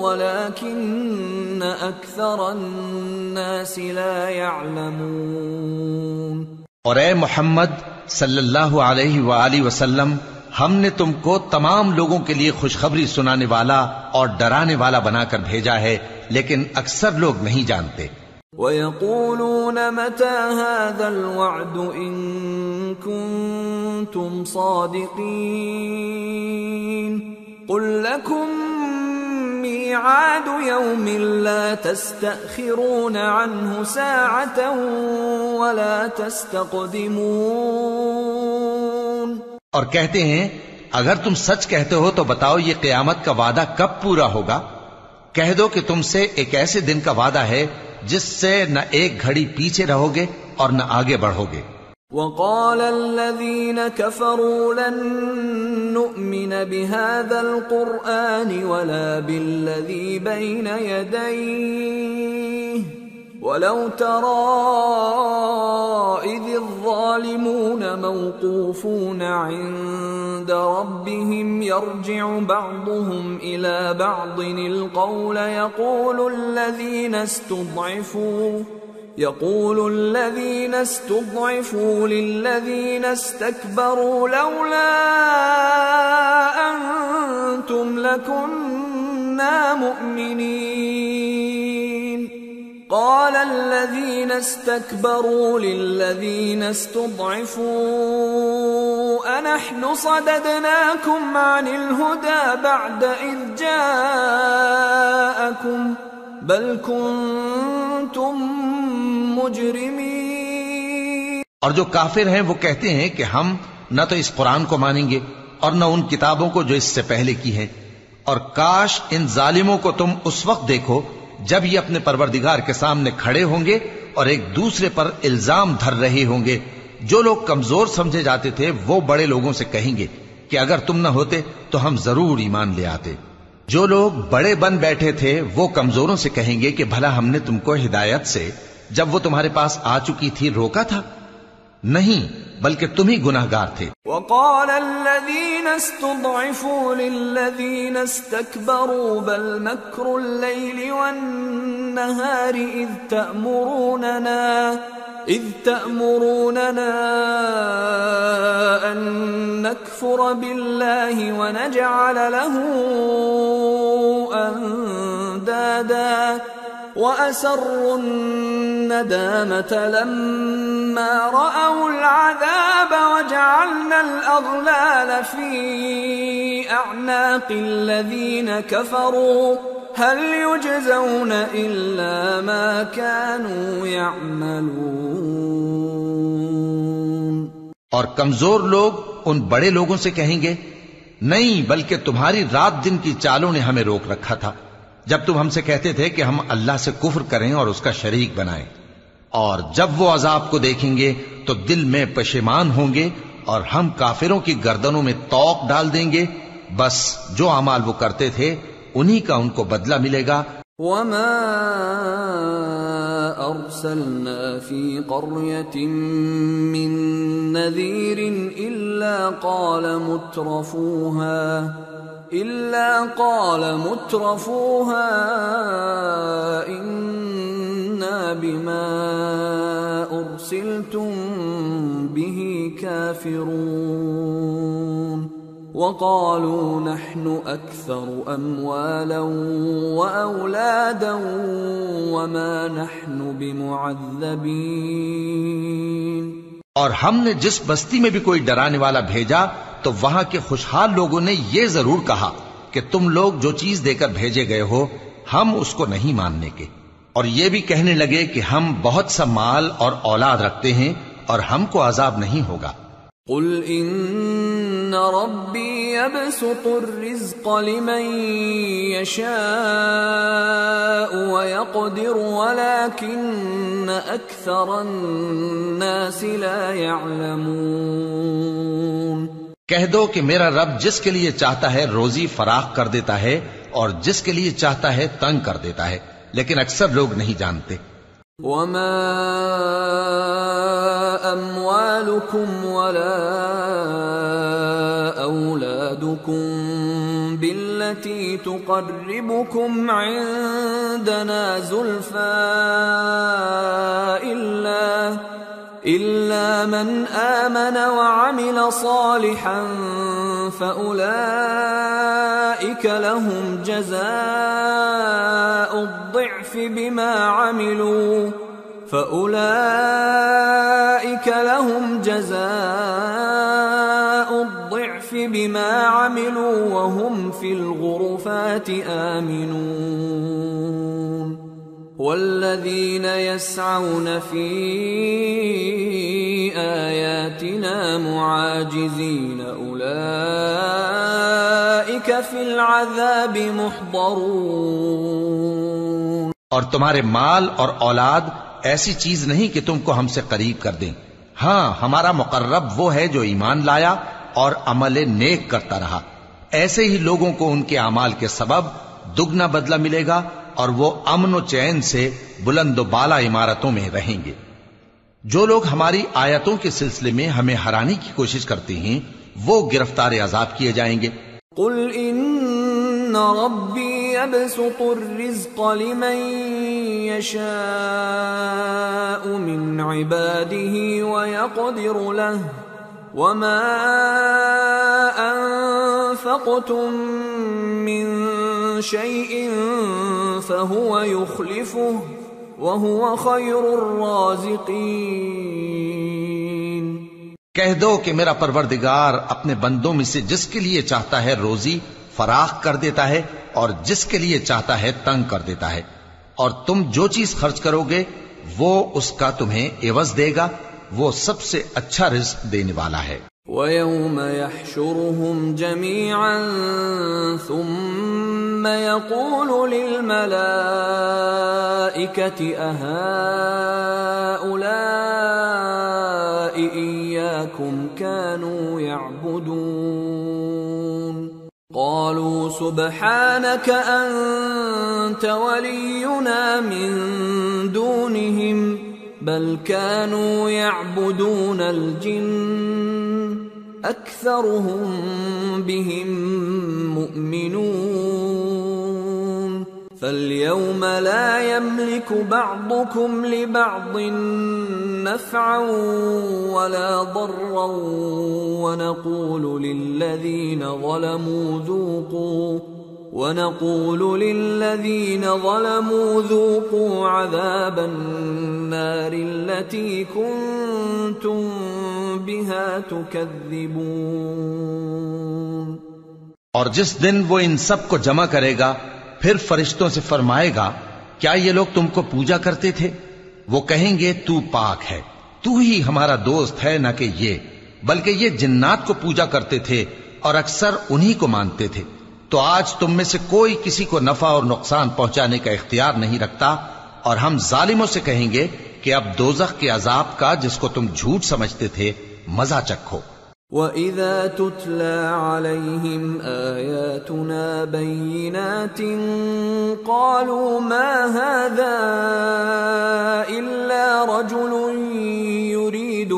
وَلَكِنَّ أَكْثَرَ النَّاسِ لَا يَعْلَمُونَ۔ اور اے محمد صلی اللہ علیہ وآلہ وسلم، ہم نے تم کو تمام لوگوں کے لیے خوشخبری سنانے والا اور ڈرانے والا بنا کر بھیجا ہے، لیکن اکثر لوگ نہیں جانتے۔ وَيَقُولُونَ مَتَى هَذَا الْوَعْدُ إِن كُنتُمْ صَادِقِينَ قُل لَّكُم مِّيعَادُ يَوْمٍ لَّا تَسْتَأْخِرُونَ عَنْهُ سَاعَةً وَلَا تَسْتَقْدِمُونَ۔ اور کہتے ہیں اگر تم سچ کہتے ہو تو بتاؤ یہ قیامت کا وعدہ کب پورا ہوگا؟ کہہ دو کہ تم سے ایک ایسے دن کا وعدہ ہے جس سے نہ ایک گھڑی پیچھے رہو گے اور نہ آگے بڑھو گے۔ وَقَالَ الَّذِينَ كَفَرُوا لَن نُّؤْمِنَ بِهَذَا الْقُرْآنِ وَلَا بِالَّذِي بَيْنَ يَدَيْهِ وَلَوْ تَرَىٰ إِذِ الظَّالِمُونَ موقوفون عند ربهم يرجع بعضهم إلى بعض القول يقول الذين استضعفوا للذين استكبروا لولا أنتم لكنا مؤمنين قال الذين استكبروا للذين استضعفوا أنحن صددناكم عن الهدى بعد إذ جاءكم بل كنتم مجرمين۔ اور جو کافر ہیں وہ کہتے ہیں کہ ہم نہ تو اس قرآن کو مانیں گے اور نہ ان کتابوں کو جو اس سے پہلے کی ہیں، اور کاش ان ظالموں کو تم اس وقت دیکھو جب یہ اپنے پروردگار کے سامنے کھڑے ہوں گے اور ایک دوسرے پر الزام دھر رہے ہوں گے۔ جو لوگ کمزور سمجھے جاتے تھے وہ بڑے لوگوں سے کہیں گے کہ اگر تم نہ ہوتے تو ہم ضرور ایمان لے آتے۔ جو لوگ بڑے بن بیٹھے تھے وہ کمزوروں سے کہیں گے کہ بھلا ہم نے تم کو ہدایت سے جب وہ تمہارے پاس آ چکی تھی روکا تھا؟ نہیں، بلکہ تم ہی گناہگار تھے۔ وقال الذين استضعفوا للذين استكبروا بل مكر الليل والنهار إذ تأمروننا أن نكفر بالله ونجعل له أندادا وَأَسَرُّوا النَّدَامَةَ لَمَّا رَأَوُا الْعَذَابَ وَجَعَلْنَا الْأَغْلَالَ فِي أَعْنَاقِ الَّذِينَ كَفَرُوا هَلْ يُجْزَوْنَ إِلَّا مَا كَانُوا يَعْمَلُونَ۔ اور کمزور لوگ ان بڑے لوگوں سے کہیں گے نہیں، بلکہ تمہاری رات دن کی چالوں نے ہمیں روک رکھا تھا جب تم ہم سے کہتے تھے کہ ہم اللہ سے کفر کریں اور اس کا شریک بنائیں، اور جب وہ عذاب کو دیکھیں گے تو دل میں پشیمان ہوں گے اور ہم کافروں کی گردنوں میں طوق ڈال دیں گے۔ بس جو اعمال وہ کرتے تھے انہی کا ان کو بدلہ ملے گا۔ وَمَا أَرْسَلْنَا فِي قَرْيَةٍ مِّن نَّذِيرٍ إِلَّا قال مترفوها إنا بما أرسلتم به كافرون وقالوا نحن أكثر أموالا وأولادا وما نحن بمعذبين۔ اور ہم نے جس بستی میں بھی کوئی ڈرانے والا بھیجا تو وہاں کے خوشحال لوگوں نے یہ ضرور کہا کہ تم لوگ جو چیز دے کر بھیجے گئے ہو ہم اس کو نہیں ماننے کے، اور یہ بھی کہنے لگے کہ ہم بہت سا مال اور اولاد رکھتے ہیں اور ہم کو عذاب نہیں ہوگا۔ قل ان ربی یبسط الرزق لمن یشاء ویقدر ولكن اکثر الناس لا يعلمون۔ کہہ دو کہ میرا رب جس کے لیے چاہتا ہے روزی فراخ کر دیتا ہے اور جس کے لیے چاہتا ہے تنگ کر دیتا ہے، لیکن اکثر لوگ نہیں جانتے۔ وما اموالكم ولا اولادكم بالتي تقربكم عندنا زلفى إلا من آمن وعمل صالحا فأولئك لهم جزاء الضعف بما عملوا وهم في الغرفات آمنون والذين يسعون في آياتنا معاجزين أولئك في العذاب محضرون. اور تمہارے مال اور اولاد ایسی چیز نہیں کہ تم کو ہم سے قریب کر دیں. ہاں، ہمارا مقرب وہ ہے جو ایمان لایا اور عمل نیک کرتا رہا. ایسے ہی لوگوں کو ان کے اعمال کے سبب دگنا بدلہ ملے گا اور وہ امن و چین سے بلند و بالا عمارتوں میں رہیں گے. جو لوگ ہماری آیتوں کے سلسلے میں ہمیں ہرانے کی کوشش کرتے ہیں وہ گرفتار عذاب کیے جائیں گے. قل ان ربی یبسط الرزق لمن یشاء من عباده ویقدر له وما انفقتم من شيء فهو يخلفه وهو خير الرازقين. کہہ دو کہ میرا پروردگار اپنے بندوں میں سے جس کے لیے چاہتا ہے روزی فراخ کر دیتا ہے اور جس کے لیے چاہتا ہے تنگ کر دیتا ہے، اور تم جو چیز خرچ کرو گے وہ اس کا تمہیں عوض دے گا. وہ سب سے اچھا رزق دینے والا ہے. وَيَوْمَ يَحْشُرُهُمْ جَمِيعًا ثُمَّ يَقُولُ لِلْمَلَائِكَةِ أَهَؤُلَاءِ إِيَّاكُمْ كَانُوا يَعْبُدُونَ قَالُوا سُبْحَانَكَ أَنْتَ وَلِيُّنَا مِنْ دُونِهِمْ بل كانوا يعبدون الجن أكثرهم بهم مؤمنون فاليوم لا يملك بعضكم لبعض نفعا ولا ضرا ونقول للذين ظلموا ذوقوا عذاب النار التي كنتم بها تكذبون. اور جس دن وہ ان سب کو جمع کرے گا پھر فرشتوں سے فرمائے گا کیا یہ لوگ تم کو پوجا کرتے تھے؟ وہ کہیں گے تو پاک ہے، تو ہی ہمارا دوست ہے، نہ کہ یہ، بلکہ یہ جنات کو پوجا کرتے تھے اور اکثر انہی کو مانتے تھے. تو آج تم میں سے کوئی کسی کو نفع اور نقصان پہنچانے کا اختیار نہیں رکھتا، اور ہم ظالموں سے کہیں گے کہ اب دوزخ کے عذاب کا جس کو تم جھوٹ سمجھتے تھے مزہ چکھو. وَإِذَا تُتْلَى عَلَيْهِمْ آيَاتُنَا بَيِّنَاتٍ قَالُوا مَا هَذَا إِلَّا رَجُلٌ يُرِيدُ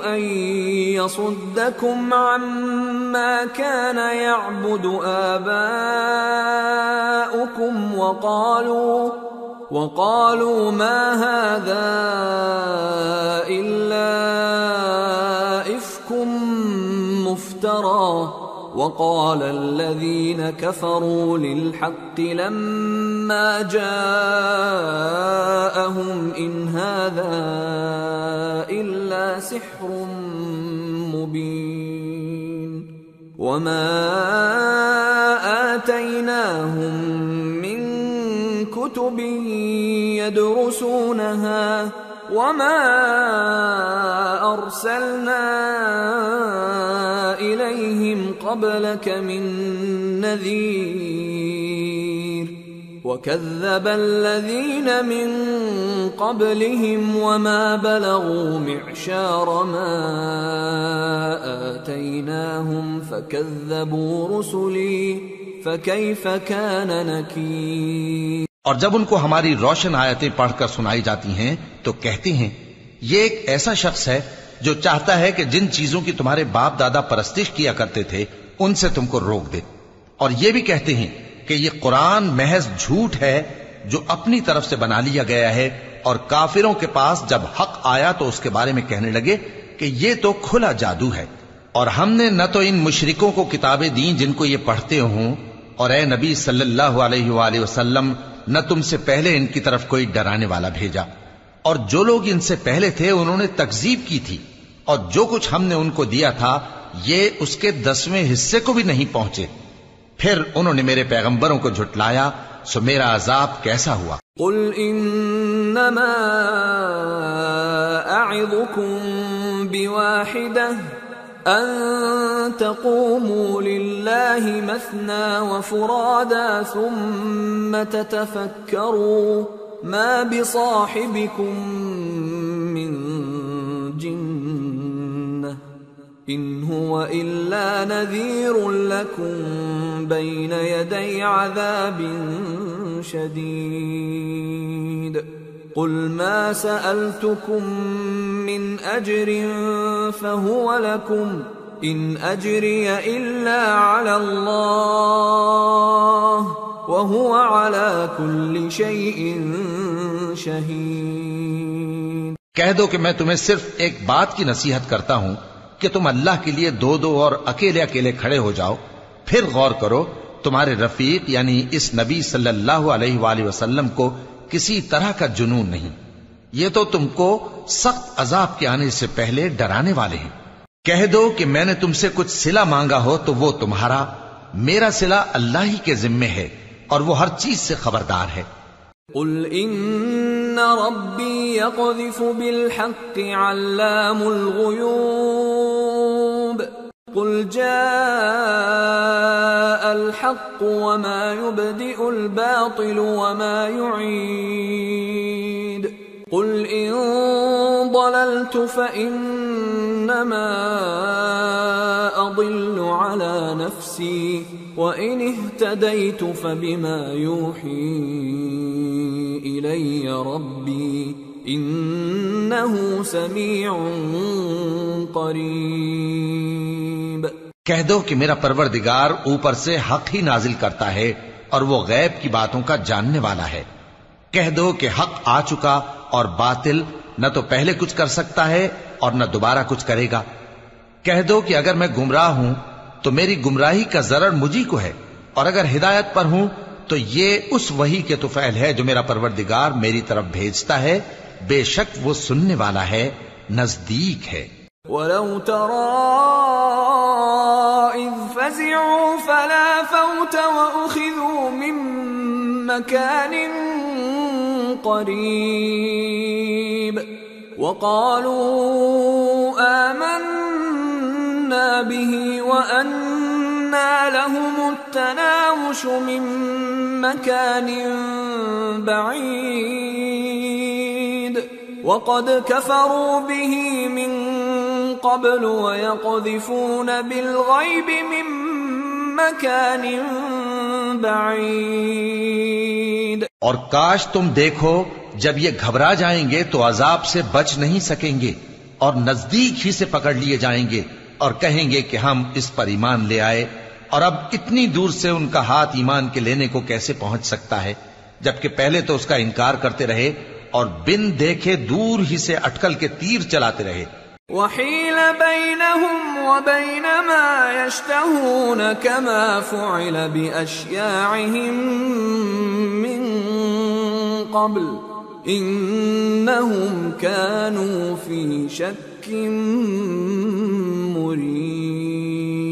أَن يصدكم عما كان يعبد آباؤكم وقالوا ما هذا إلا إفك مفترى وقال الذين كفروا للحق لما جاءهم إن هذا إلا سحر مبين وما آتيناهم من كتب يدرسونها وما أرسلنا إليهم قبلك من نذير وكذب الذين من قبلهم وما بلغوا معشار ما آتيناهم فكذبوا رسلي فكيف كان نكير. اور جب ان کو ہماری روشن آیتیں پڑھ کر سنائی جاتی ہیں تو کہتے ہیں یہ ایک ایسا شخص ہے جو چاہتا ہے کہ جن چیزوں کی تمہارے باپ دادا پرستش کیا کرتے تھے ان سے تم کو روک دے. اور یہ بھی کہتے ہیں کہ یہ قرآن محض جھوٹ ہے جو اپنی طرف سے بنا لیا گیا ہے، اور کافروں کے پاس جب حق آیا تو اس کے بارے میں کہنے لگے کہ یہ تو کھلا جادو ہے۔ اور ہم نے نہ تو ان مشرکوں کو کتابیں دیں جن کو یہ پڑھتے ہوں، اور اے نبی صلی اللہ علیہ وآلہ وسلم نہ تم سے پہلے ان کی طرف کوئی ڈرانے والا بھیجا، اور جو لوگ ان سے پہلے تھے انہوں نے تکذیب کی تھی، اور جو کچھ ہم نے ان کو دیا تھا یہ اس کے 10ویں حصے کو بھی نہیں پہنچے۔ پھر انہوں نے میرے پیغمبروں کو جھٹلایا، سو میرا عذاب کیسا ہوا۔ قل انما اعظكم بواحدة ان تقوموا لله مثنى وفرادا ثم تتفكروا ما بصاحبكم من جنة ان هو الا نذير لكم بين يدي عذاب شديد قل ما سألتكم من أجر فهو لكم إن أجري إلا على الله وهو على كل شيء شهيد۔ کہہ دو کہ میں تمہیں صرف ایک بات کی نصیحت کرتا ہوں کہ تم اللہ کے لیے دو دو اور اکیلے اکیلے کھڑے ہو جاؤ، پھر غور کرو تمہارے رفیق یعنی اس نبی صلی اللہ علیہ وآلہ وسلم کو کسی طرح کا جنون نہیں، یہ تو تم کو سخت عذاب کے آنے سے پہلے ڈرانے والے ہیں۔ کہہ دو کہ میں نے تم سے کچھ صلہ مانگا ہو تو وہ تمہارا، میرا صلہ اللہ ہی کے ذمے ہے اور وہ ہر چیز سے خبردار ہے۔ قل ان ربی یقذف بالحق علام الغیوب قل جاء الحق وما يبدئ الباطل وما يعيد قل إن ضللت فإنما أضل على نفسي وإن اهتديت فبما يوحي إلي ربي إنه سميع قریب۔ کہہ دو کہ میرا پروردگار اوپر سے حق ہی نازل کرتا ہے اور وہ غیب کی باتوں کا جاننے والا ہے۔ کہہ دو کہ حق آ چکا اور باطل نہ تو پہلے کچھ کر سکتا ہے اور نہ دوبارہ کچھ کرے گا۔ کہہ دو کہ اگر میں گمراہ ہوں تو میری گمراہی کا ضرر مجھی کو ہے، اور اگر ہدایت پر ہوں تو یہ اس وحی کے طفیل ہے جو میرا پروردگار میری طرف بھیجتا ہے، بے شک وہ سننے والا ہے، نزدیک ہے۔ وَلَوْ تَرَىٰ إِذْ فَزِعُوا فَلَا فَوْتَ وَأُخِذُوا مِن مَّكَانٍ قَرِيبٍ وَقَالُوا آمَنَّا بِهِ وَأَنَّىٰ لَهُمُ التَّنَاوُشُ مِن مَّكَانٍ بَعِيدٍ وَقَدْ كَفَرُوا بِهِ مِن قبل ويقذفون بالغيب من مكان بعيد۔ اور کاش تم دیکھو جب یہ گھبرا جائیں گے تو عذاب سے بچ نہیں سکیں گے اور نزدیک ہی سے پکڑ لیے جائیں گے اور کہیں گے کہ ہم اس پر ایمان لے آئے، اور اب اتنی دور سے ان کا ہاتھ ایمان کے لینے کو کیسے پہنچ سکتا ہے، جبکہ پہلے تو اس کا انکار کرتے رہے اور بن دیکھے دور ہی سے اٹکل کے تیر چلاتے رہے۔ وحيل بينهم وبين ما يشتهون كما فعل بأشياعهم من قبل إنهم كانوا في شك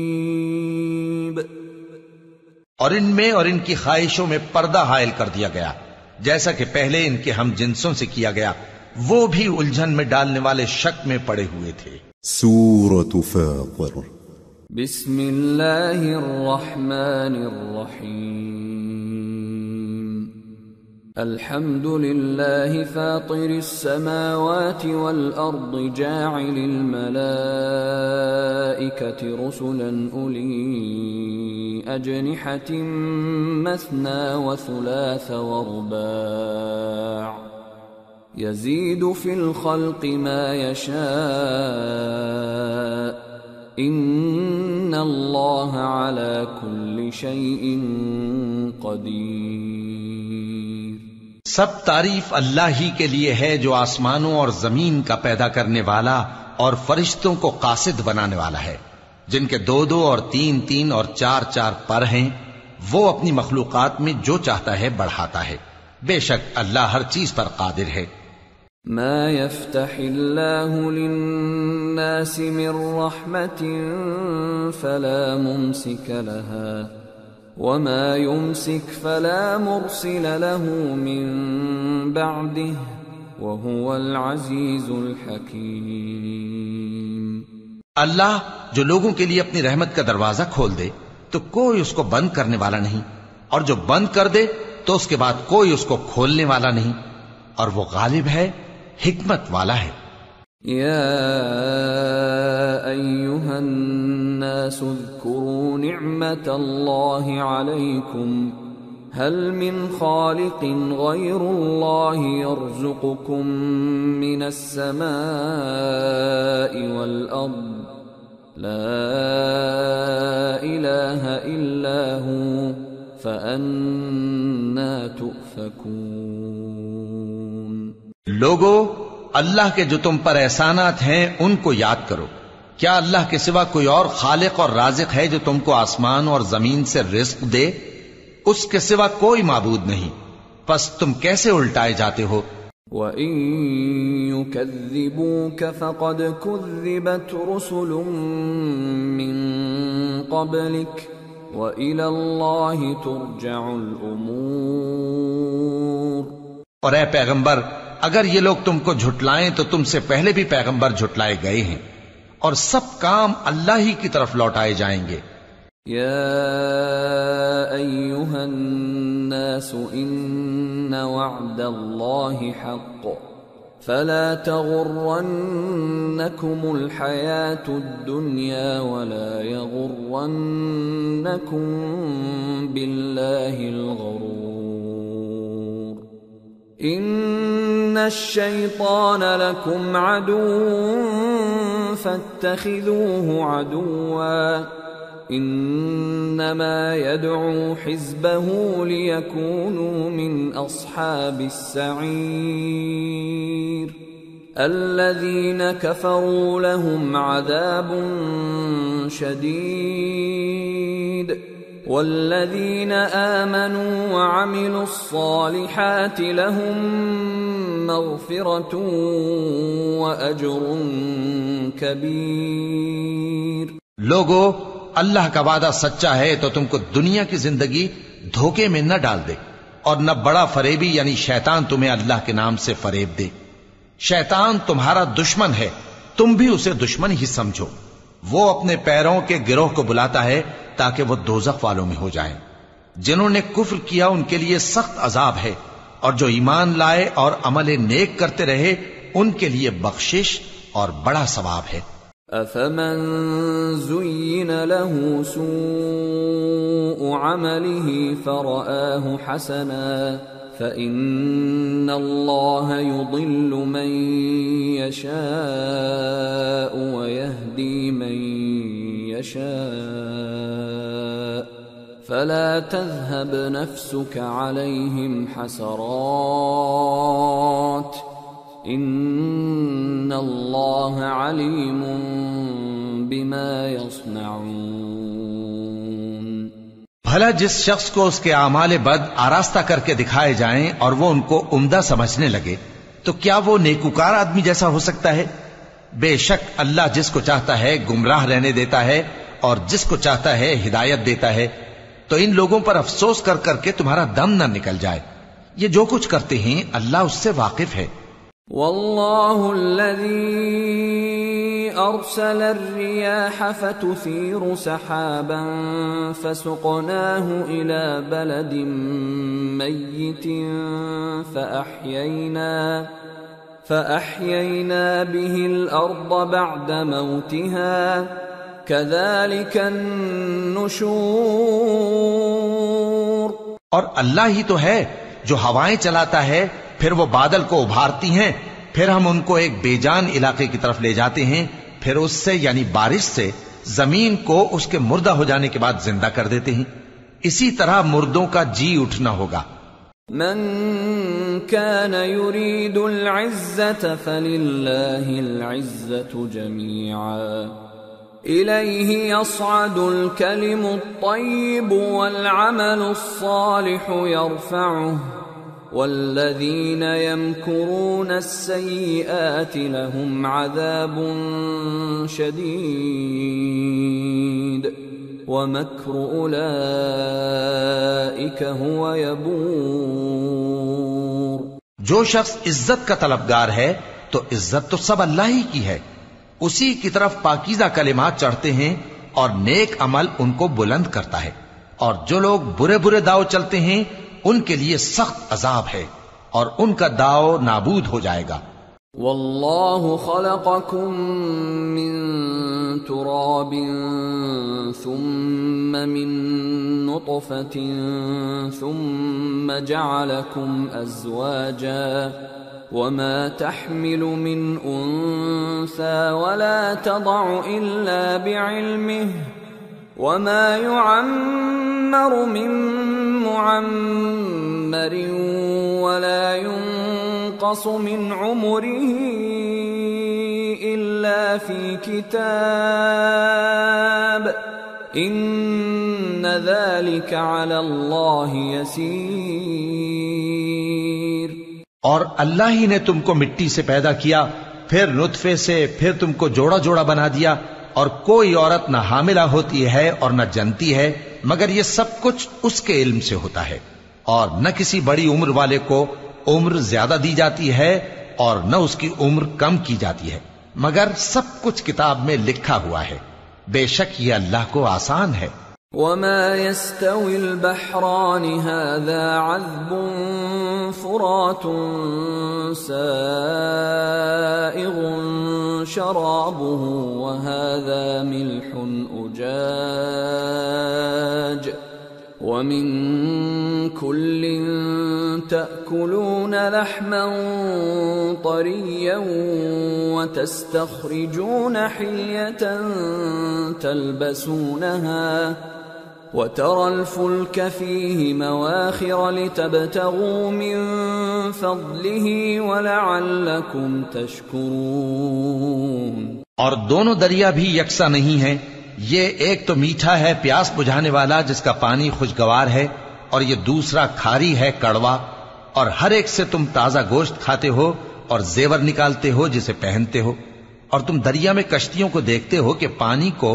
مريب۔ اور ان میں اور ان کی خواہشوں میں پردہ حائل کر دیا گیا، جیسا کہ پہلے ان کے ہم جنسوں سے کیا گیا، وہ بھی الجھن میں ڈالنے والے شک میں پڑے ہوئے تھے۔ سورة فاطر بسم اللہ الرحمن الرحیم الحمد للہ فاطر السماوات والارض جاعل الملائکة رسلا اولی اجنحة مثنى وثلاث ورباع يزيد في الخلق ما يشاء إن الله على كل شيء قدير. سب تعریف اللہ ہی کے لیے ہے جو آسمانوں اور زمین کا پیدا کرنے والا اور فرشتوں کو قاصد بنانے والا ہے، جن کے 2 اور 3 اور 4 پر ہیں. وہ اپنی مخلوقات میں جو چاہتا ہے بڑھاتا ہے. بے شک اللہ ہر چیز پر قادر ہے. ما يفتح الله للناس من رحمة فلا ممسك لها وما يمسك فلا مرسل له من بعده وهو العزيز الحكيم. اللہ جو لوگوں کے لیے اپنی رحمت کا دروازہ کھول دے تو کوئی اس کو بند کرنے والا نہیں، اور جو بند کر دے تو اس کے بعد کوئی اس کو کھولنے والا نہیں، اور وہ غالب ہے، حکمت والا ہے. یا ایھا الناس اذکروا نعمت اللہ علیکم هل من خالق غیر اللہ یرزقکم من السماء والارض لا الہ الا هو فأنا تؤفکون. لوگو، اللہ کے جو تم پر احسانات ہیں ان کو یاد کرو. کیا اللہ کے سوا کوئی اور خالق اور رازق ہے جو تم کو آسمان اور زمین سے رزق دے؟ اس کے سوا کوئی معبود نہیں. پس تم کیسے الٹائے جاتے ہو؟ وَإِن يُكَذِّبُوكَ فَقَدْ كُذِّبَتْ رُسُلٌ مِّن قَبْلِكَ وَإِلَى اللَّهِ تُرْجَعُ الْأُمُورُ. اور اے پیغمبر، اگر یہ لوگ تم کو جھٹلائیں تو تم سے پہلے بھی پیغمبر جھٹلائے گئے ہیں، اور سب کام اللہ ہی کی طرف لوٹائے جائیں گے. یا ایھا الناس ان وعد اللہ حق فلا تغرنکم الحیاة الدنیا ولا یغرنکم باللہ الغرور. ان الشیطان لکم عدو فاتخذوه عدوا انما يدعو حزبه ليكونوا من اصحاب السعير. الذين كفروا لهم عذاب شديد والذين آمنوا وعملوا الصالحات لهم مغفرة وأجر كبير. لوگو، اللہ کا وعدہ سچا ہے تو تم کو دنیا کی زندگی دھوکے میں نہ ڈال دے، اور نہ بڑا فریبی یعنی شیطان تمہیں اللہ کے نام سے فریب دے. شیطان تمہارا دشمن ہے، تم بھی اسے دشمن ہی سمجھو. وہ اپنے پیروں کے گروہ کو بلاتا ہے تاکہ وہ دوزخ والوں میں ہو جائیں. جنہوں نے کفر کیا ان کے لیے سخت عذاب ہے، اور جو ایمان لائے اور عمل نیک کرتے رہے ان کے لیے بخشش اور بڑا ثواب ہے. افمن زین له سوء عمله فرآه حسنا فإن الله يضل من يشاء ويهدي من يشاء فلا تذهب نفسك عليهم حسرات ان اللہ علیم بما یصنعون. بھلا جس شخص کو اس کے اعمال بد آراستہ کر کے دکھائے جائیں اور وہ ان کو عمدہ سمجھنے لگے تو کیا وہ نیکوکار آدمی جیسا ہو سکتا ہے؟ بے شک اللہ جس کو چاہتا ہے گمراہ رہنے دیتا ہے اور جس کو چاہتا ہے ہدایت دیتا ہے. تو ان لوگوں پر افسوس کر کر کے تمہارا دم نہ نکل جائے. یہ جو کچھ کرتے ہیں اللہ اس سے واقف ہے. واللہ الذی ارسل الرياح فتثير سحابا فسقناه الى بلد ميت فأحيينا به الارض بعد موتها كذلك النشور. اور اللہ ہی تو ہے جو ہوائیں چلاتا ہے، پھر وہ بادل کو ابھارتی ہیں، پھر ہم ان کو ایک بے جان علاقے کی طرف لے جاتے ہیں، پھر اس سے یعنی بارش سے زمین کو اس کے مردہ ہو جانے کے بعد زندہ کر دیتے ہیں. اسی طرح مردوں کا جی اٹھنا ہوگا۔ من كان يريد العزة فلله العزة جميعا إليه يصعد الكلم الطيب والعمل الصالح يرفعه والذين يمكرون السيئات لهم عذاب شديد ومكر أولئك هو يبور۔ جو شخص عزت کا طلبگار ہے تو عزت تو سب اللہ ہی کی ہے، اسی کی طرف پاکیزہ کلمات چڑھتے ہیں اور نیک عمل ان کو بلند کرتا ہے، اور جو لوگ برے برے داؤ چلتے ہیں ان کے لیے سخت عذاب ہے اور ان کا داؤ نابود ہو جائے گا۔ واللہ خلقکم من تراب ثم من نطفة ثم جعلکم ازواجا وما تحمل من انثى ولا تضع الا بعلمه وما يعمر من معمر ولا ينقص من عمره إلا في كتاب إن ذلك على الله يسير۔ اور اللہ ہی نے تم کو مٹی سے پیدا کیا، پھر نطفے سے، پھر تم کو جوڑا جوڑا بنا دیا، اور کوئی عورت نہ حاملہ ہوتی ہے اور نہ جنتی ہے مگر یہ سب کچھ اس کے علم سے ہوتا ہے، اور نہ کسی بڑی عمر والے کو عمر زیادہ دی جاتی ہے اور نہ اس کی عمر کم کی جاتی ہے، مگر سب کچھ کتاب میں لکھا ہوا ہے۔ بے شک یہ اللہ کو آسان ہے۔ وما يستوي البحران هذا عذب فرات سائغ شرابه وهذا ملح أجاج ومن كل تأكلون لحما طريا وتستخرجون حلية تلبسونها وترى الفلك فيه مواخر لتبتغوا من فضله ولعلكم تشكرون۔ اور دونوں دریا بھی یکساں نہیں ہیں، یہ ایک تو میٹھا ہے پیاس بجھانے والا جس کا پانی خوشگوار ہے، اور یہ دوسرا کھاری ہے کڑوا، اور ہر ایک سے تم تازہ گوشت کھاتے ہو اور زیور نکالتے ہو جسے پہنتے ہو، اور تم دریا میں کشتیوں کو دیکھتے ہو کہ پانی کو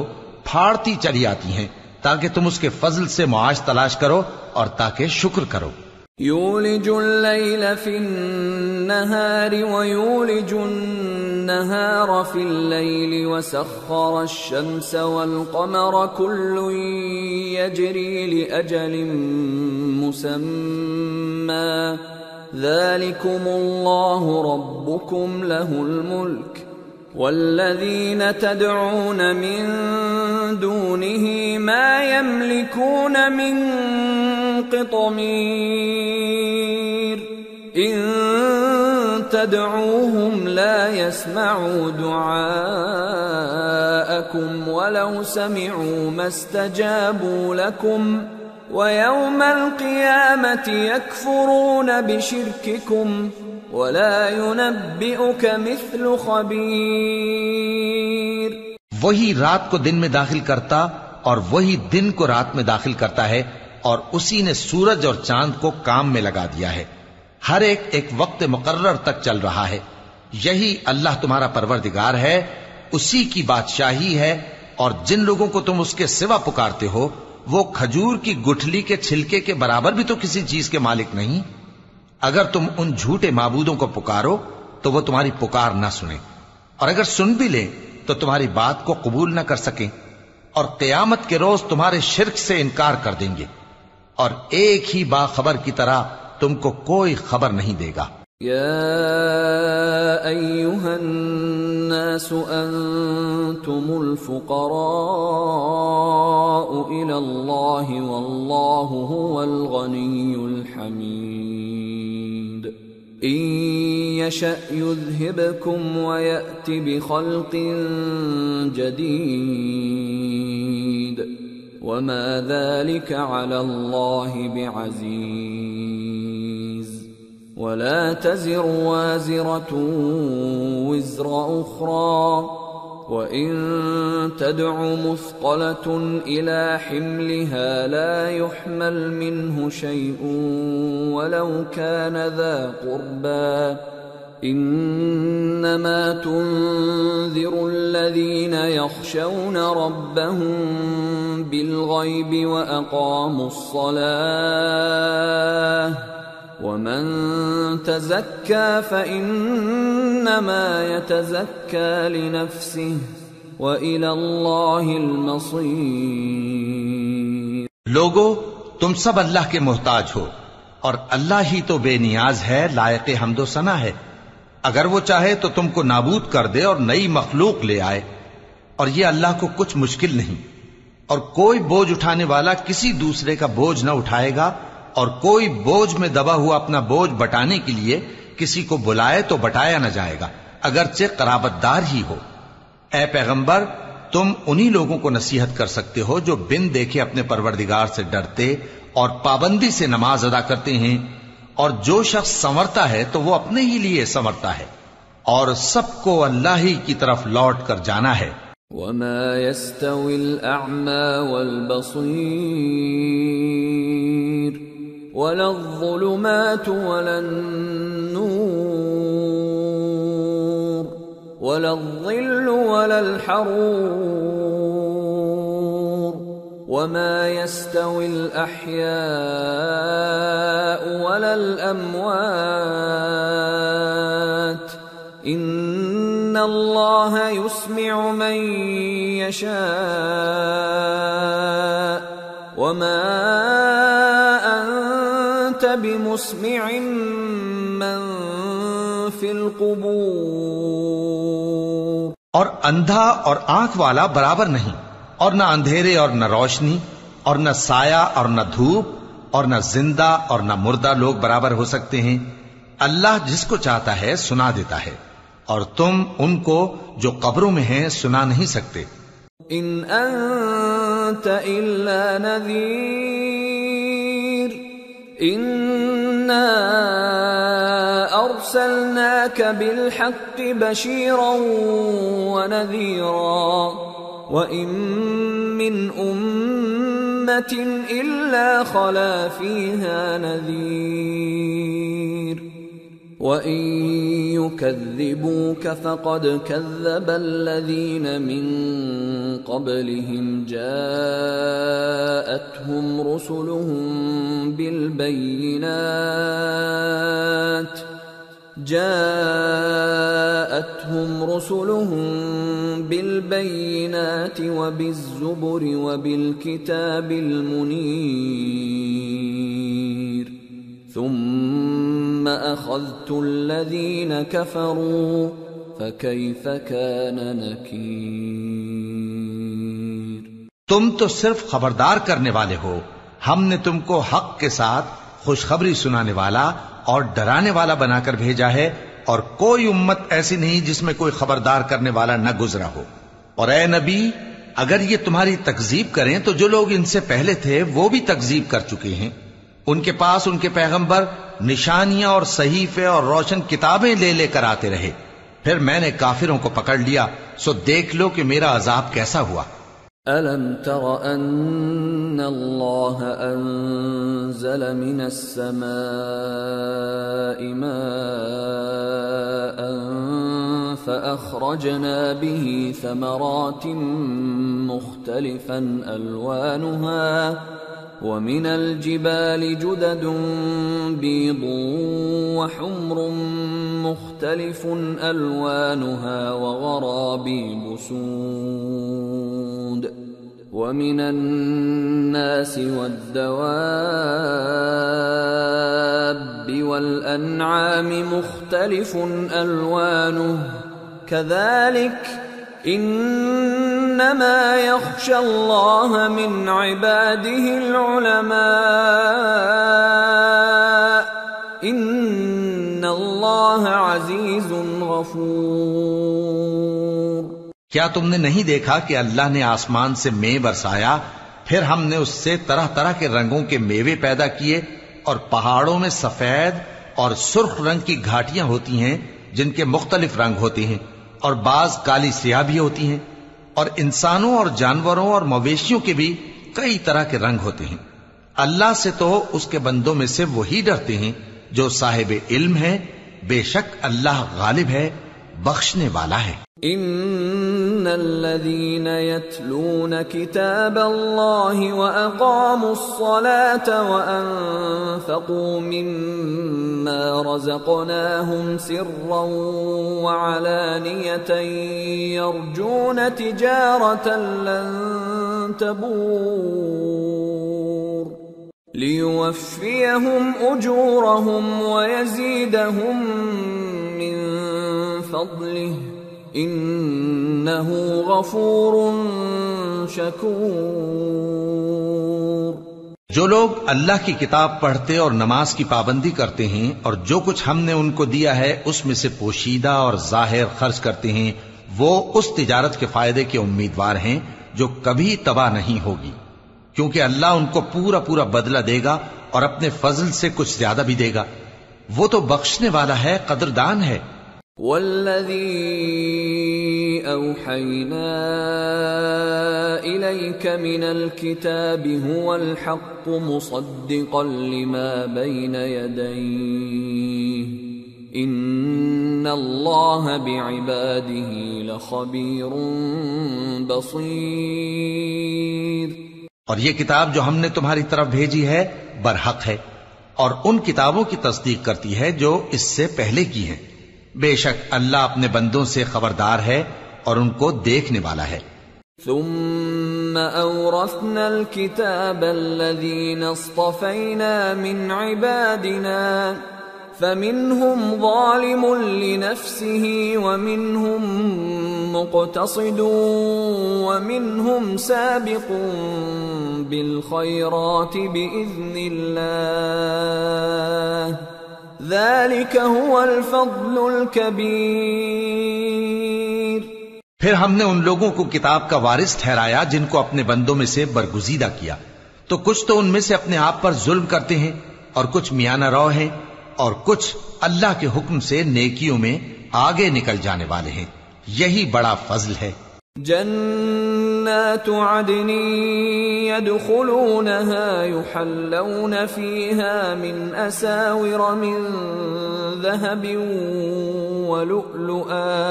پھاڑتی چلی آتی ہیں تاکہ تم اس کے فضل سے معاش تلاش کرو اور تاکہ شکر کرو۔ یولج اللیل فی النہار ویولج النہار فی اللیل وسخر الشمس والقمر کل یجری لأجل مسمى ذلکم اللہ ربکم له الملک والذین تدعون من دونه ما يملكون من قطمیر ان تدعوهم لا يسمعوا دعاءكم ولو سمعوا ما استجابوا لكم ويوم القيامة يكفرون بشرككم ولا ينبئك مثل خبير۔ وہی رات کو دن میں داخل کرتا اور وہی دن کو رات میں داخل کرتا ہے، اور اسی نے سورج اور چاند کو کام میں لگا دیا ہے، ہر ایک ایک وقت مقرر تک چل رہا ہے۔ یہی اللہ تمہارا پروردگار ہے، اسی کی بادشاہی ہے، اور جن لوگوں کو تم اس کے سوا پکارتے ہو وہ کھجور کی گٹھلی کے چھلکے کے برابر بھی تو کسی چیز کے مالک نہیں۔ اگر تم ان جھوٹے معبودوں کو پکارو تو وہ تمہاری پکار نہ سنیں، اور اگر سن بھی لیں تو تمہاری بات کو قبول نہ کر سکیں، اور قیامت کے روز تمہارے شرک سے انکار کر دیں گے، اور ایک ہی باخبر کی طرح تم کو کوئی خبر نہیں دے گا۔ یا ایھا الناس انتم الفقراء الی اللہ واللہ هو الغنی الحمید ان یشأ یذھبکم ویأت بخلق جدید وما ذلك على الله بعزيز ولا تزر وازرة وزر أخرى وإن تدع مثقلة إلى حملها لا يحمل منه شيء ولو كان ذا قربى إنما تنذر الذين يخشون ربهم بالغيب وأقاموا الصلاة ومن تزكى فإنما يتزكى لنفسه وإلى الله المصير. لوگو تم سب اللہ کے محتاج ہو اور اللہ ہی تو بے نیاز ہے، لائق حمد و ثنا ہے. اگر وہ چاہے تو تم کو نابود کر دے اور نئی مخلوق لے آئے، اور یہ اللہ کو کچھ مشکل نہیں. اور کوئی بوجھ اٹھانے والا کسی دوسرے کا بوجھ نہ اٹھائے گا، اور کوئی بوجھ میں دبا ہوا اپنا بوجھ بٹانے کے لیے کسی کو بلائے تو بٹایا نہ جائے گا، اگرچہ قرابت دار ہی ہو. اے پیغمبر، تم انہی لوگوں کو نصیحت کر سکتے ہو جو بن دیکھے اپنے پروردگار سے ڈرتے اور پابندی سے نماز ادا کرتے ہیں، اور جو شخص سنورتا ہے تو وہ اپنے ہی لیے سنورتا ہے، اور سب کو اللہ ہی کی طرف لوٹ کر جانا ہے. وما يستوي الأعمى والبصير ولا الظلمات ولا النور ولا الظل ولا الحرور وما يستوي الأحياء ولا الأموات إن الله يسمع من يشاء وما أنت بمسمع من في القبور. اور اندھا اور آنکھ والا برابر نہیں، اور نہ اندھیرے اور نہ روشنی، اور نہ سایہ اور نہ دھوپ، اور نہ زندہ اور نہ مردہ لوگ برابر ہو سکتے ہیں. اللہ جس کو چاہتا ہے سنا دیتا ہے، اور تم ان کو جو قبروں میں ہیں سنا نہیں سکتے. ان انت الا نذیر انا ارسلناک بالحق بشیرا ونذیرا وَإِن مِّنْ أُمَّةٍ إِلَّا خَلَا فِيهَا نَذِيرٌ وَإِن يُكَذِّبُوكَ فَقَدْ كَذَّبَ الَّذِينَ مِن قَبْلِهِمْ جَاءَتْهُمْ رُسُلُهُم بالبينات وبالزبر وبالكتاب المنير ثم أخذت الذين كفروا فكيف كان نكير. تم تو صرف خبردار کرنے والے ہو، ہم نے تم کو حق کے ساتھ خوشخبری سنانے والا اور ڈرانے والا بنا کر بھیجا ہے، اور کوئی امت ایسی نہیں جس میں کوئی خبردار کرنے والا نہ گزرا ہو. اور اے نبی، اگر یہ تمہاری تکذیب کریں تو جو لوگ ان سے پہلے تھے وہ بھی تکذیب کر چکے ہیں. ان کے پاس ان کے پیغمبر نشانیاں اور صحیفے اور روشن کتابیں لے لے کر آتے رہے، پھر میں نے کافروں کو پکڑ لیا، سو دیکھ لو کہ میرا عذاب کیسا ہوا. أَلَمْ تَرَ أَنَّ اللَّهَ أَنزَلَ مِنَ السَّمَاءِ مَاءً فَأَخْرَجْنَا بِهِ ثَمَرَاتٍ مُخْتَلِفًا أَلْوَانُهَا وَمِنَ الْجِبَالِ جُدَدٌ بِيضٌ وَحُمْرٌ مُخْتَلِفٌ أَلْوَانُهَا وَغَرَابِيبُ سُودٌ وَمِنَ النَّاسِ وَالدَّوَابِّ وَالْأَنْعَامِ مُخْتَلِفٌ أَلْوَانُهُ كَذَلِكَ إِنَّمَا يَخْشَى اللَّهَ مِنْ عِبَادِهِ الْعُلَمَاءُ إِنَّ اللَّهَ عَزِيزٌ غَفُورٌ. کیا تم نے نہیں دیکھا کہ اللہ نے آسمان سے مے برسایا، پھر ہم نے اس سے طرح طرح کے رنگوں کے میوے پیدا کیے، اور پہاڑوں میں سفید اور سرخ رنگ کی گھاٹیاں ہوتی ہیں جن کے مختلف رنگ ہوتے ہیں، اور بعض کالی سیاہ بھی ہوتی ہیں، اور انسانوں اور جانوروں اور مویشیوں کے بھی کئی طرح کے رنگ ہوتے ہیں۔ اللہ سے تو اس کے بندوں میں سے وہی ڈرتے ہیں جو صاحب علم ہے، بے شک اللہ غالب ہے، بخشنے والا ہے۔ ان الذين يتلون كتاب الله واقاموا الصلاه وانفقوا مما رزقناهم سرا وعلانيه يرجون تجاره لن تبور ليوفيهم اجورهم ويزيدهم من فضله انہ غفور شکور۔ جو لوگ اللہ کی کتاب پڑھتے اور نماز کی پابندی کرتے ہیں اور جو کچھ ہم نے ان کو دیا ہے اس میں سے پوشیدہ اور ظاہر خرچ کرتے ہیں، وہ اس تجارت کے فائدے کے امیدوار ہیں جو کبھی تباہ نہیں ہوگی، کیونکہ اللہ ان کو پورا پورا بدلہ دے گا اور اپنے فضل سے کچھ زیادہ بھی دے گا، وہ تو بخشنے والا ہے، قدردان ہے۔ والذی اوحینا الیک من الکتاب هو الحق مصدقا لما بین یدیہ ان اللہ بعباده لخبیر بصیر۔ اور یہ کتاب جو ہم نے تمہاری طرف بھیجی ہے برحق ہے، اور ان کتابوں کی تصدیق کرتی ہے جو اس سے پہلے کی ہیں، بے شک اللہ اپنے بندوں سے خبردار ہے اور ان کو دیکھنے والا ہے۔ ثم اورثنا الكتاب الذين اصطفينا من عبادنا فمنهم ظالم لنفسه ومنهم مقتصد ومنهم سابق بالخيرات بإذن الله ذلك هو الفضل الكبير۔ پھر ہم نے ان لوگوں کو کتاب کا وارث ٹھہرایا جن کو اپنے بندوں میں سے برگزیدہ کیا، تو کچھ تو ان میں سے اپنے آپ پر ظلم کرتے ہیں اور کچھ میانہ رو ہیں، اور کچھ اللہ کے حکم سے نیکیوں میں آگے نکل جانے والے ہیں، یہی بڑا فضل ہے۔ جنات عدن يدخلونها يحلون فيها من أساور من ذهب ولؤلؤا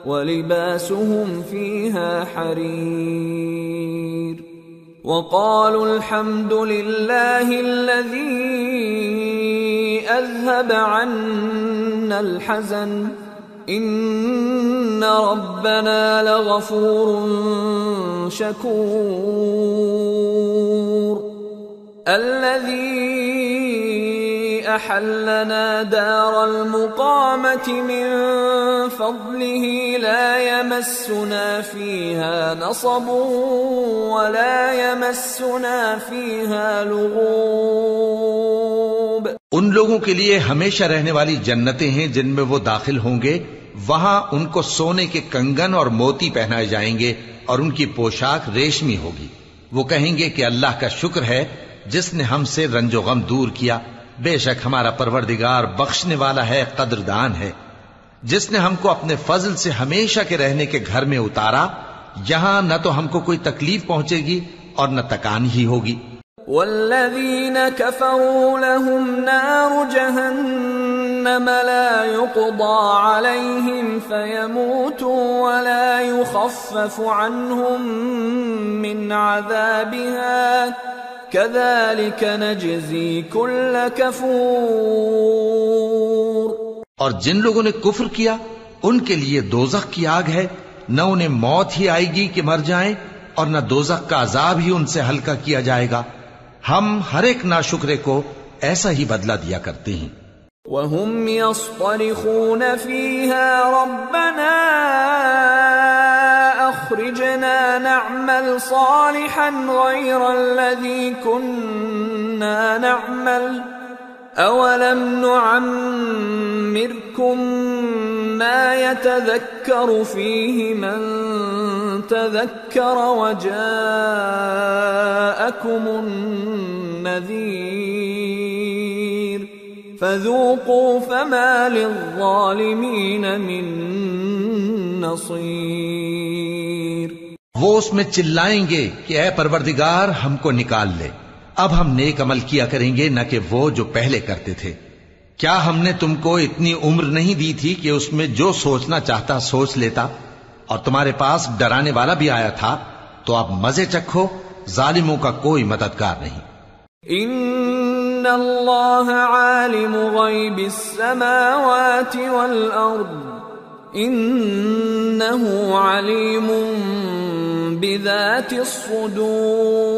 ولباسهم فيها حرير وقالوا الحمد لله الذي أذهب عنا الحزن ان ربنا لغفور شکور۔ الذي احلنا دار المقامة من فضله لا يمسنا فيها نصب ولا يمسنا فيها لغوب۔ ان لوگوں کے لیے ہمیشہ رہنے والی جنتیں ہیں جن میں وہ داخل ہوں گے، وہاں ان کو سونے کے کنگن اور موتی پہنائے جائیں گے اور ان کی پوشاک ریشمی ہوگی۔ وہ کہیں گے کہ اللہ کا شکر ہے جس نے ہم سے رنج و غم دور کیا، بے شک ہمارا پروردگار بخشنے والا ہے، قدردان ہے، جس نے ہم کو اپنے فضل سے ہمیشہ کے رہنے کے گھر میں اتارا، یہاں نہ تو ہم کو کوئی تکلیف پہنچے گی اور نہ تکان ہی ہوگی۔ والذین کفروا لهم نار جہنم لا يقضى عليهم فيموتوا ولا يخفف عنهم من عذابها كذلك نجزي كل كفور۔ اور جن لوگوں نے کفر کیا ان کے لیے دوزخ کی آگ ہے، نہ انہیں موت ہی آئے گی کہ مر جائیں اور نہ دوزخ کا عذاب ہی ان سے ہلکا کیا جائے گا، ہم ہر ایک ناشکرے کو ایسا ہی بدلہ دیا کرتے ہیں۔ وَهُمْ يَصْطَرِخُونَ فِيهَا رَبَّنَا أَخْرِجْنَا نَعْمَلْ صَالِحًا غَيْرَ الَّذِي كُنَّا نَعْمَلُ أَوَلَمْ نُعَمِّرْكُمْ مَا يَتَذَكَّرُ فِيهِ مَنْ تَذَكَّرَ وَجَاءَكُمُ النَّذِيرُ فَذُوقُوا فَمَا لِلظَّالِمِينَ مِنْ نَصِيرٍ۔ وہ اس میں چلائیں گے کہ اے پروردگار ہم کو نکال لے، اب ہم نیک عمل کیا کریں گے نہ کہ وہ جو پہلے کرتے تھے۔ کیا ہم نے تم کو اتنی عمر نہیں دی تھی کہ اس میں جو سوچنا چاہتا سوچ لیتا، اور تمہارے پاس ڈرانے والا بھی آیا تھا؟ تو اب مزے چکھو، ظالموں کا کوئی مددگار نہیں۔ ان اللہ عالم غیب السماوات والارض انہ علیم بذات الصدور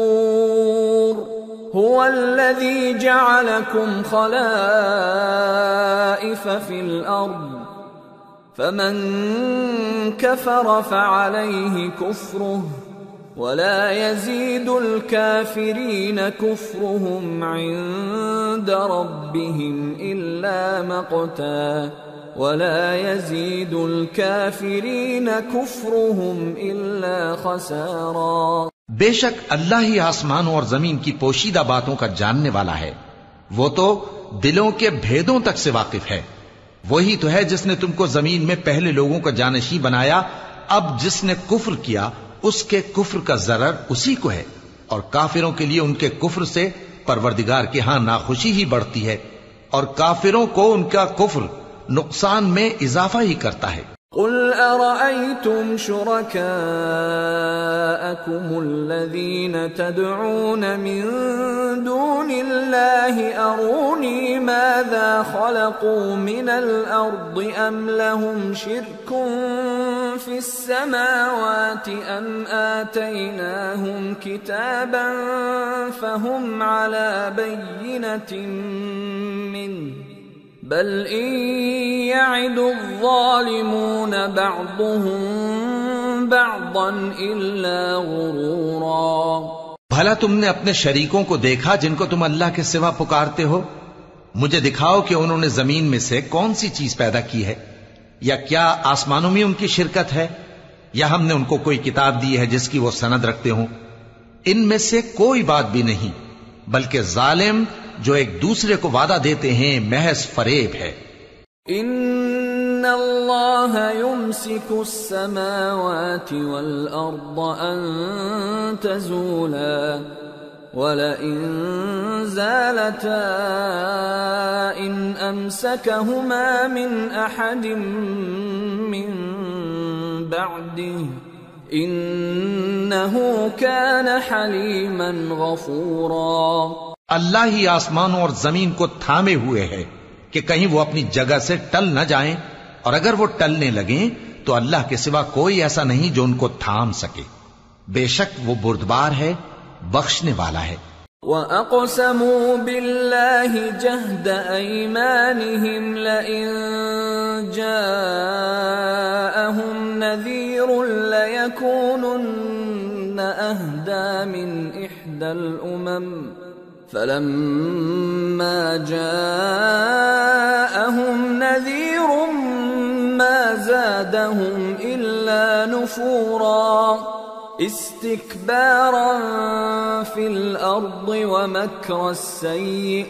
هو الذي جعلكم خلائف في الأرض فمن كفر فعليه كفره ولا يزيد الكافرين كفرهم عند ربهم إلا مقتا ولا يزيد الكافرين كفرهم إلا خسارا۔ بے شک اللہ ہی آسمانوں اور زمین کی پوشیدہ باتوں کا جاننے والا ہے، وہ تو دلوں کے بھیدوں تک سے واقف ہے۔ وہی تو ہے جس نے تم کو زمین میں پہلے لوگوں کا جانشین بنایا، اب جس نے کفر کیا اس کے کفر کا ضرر اسی کو ہے، اور کافروں کے لیے ان کے کفر سے پروردگار کے ہاں ناخوشی ہی بڑھتی ہے، اور کافروں کو ان کا کفر نقصان میں اضافہ ہی کرتا ہے۔ قل أرأيتم شركاءكم الذين تدعون من دون الله أروني ماذا خلقوا من الأرض أم لهم شرك في السماوات أم آتيناهم كتابا فهم على بينة منه بل إن يعد الظالمون بعضهم بعضا إلا غرورا۔ بھلا تم نے اپنے شریکوں کو دیکھا جن کو تم اللہ کے سوا پکارتے ہو؟ مجھے دکھاؤ کہ انہوں نے زمین میں سے کون سی چیز پیدا کی ہے، یا کیا آسمانوں میں ان کی شرکت ہے، یا ہم نے ان کو کوئی کتاب دی ہے جس کی وہ سند رکھتے ہوں؟ ان میں سے کوئی بات بھی نہیں، بلکہ ظالم جو ایک دوسرے کو وعدہ دیتے ہیں محض فریب ہے۔ ان اللہ یمسک السماوات والارض ان تزولا ولئن زالتا ان امسکہما من احد من بعده انہ کان حلیما غفورا۔ اللہ ہی آسمانوں اور زمین کو تھامے ہوئے ہے کہ کہیں وہ اپنی جگہ سے ٹل نہ جائیں، اور اگر وہ ٹلنے لگیں تو اللہ کے سوا کوئی ایسا نہیں جو ان کو تھام سکے۔ بے شک وہ بردبار ہے، بخشنے والا ہے۔ وَأَقْسَمُوا بِاللَّهِ جَهْدَ أَيْمَانِهِمْ لَئِن جَاءَهُمْ نَذِيرٌ لَيَكُونُنَّ أَهْدَى مِنْ إِحْدَى الْأُمَمِ فَلَمَّا جَاءَهُمْ نَذِيرٌ مَا زَادَهُمْ إِلَّا نُفُورًا اسْتِكْبَارًا فِي الْأَرْضِ وَمَكْرَ السَّيِّئِ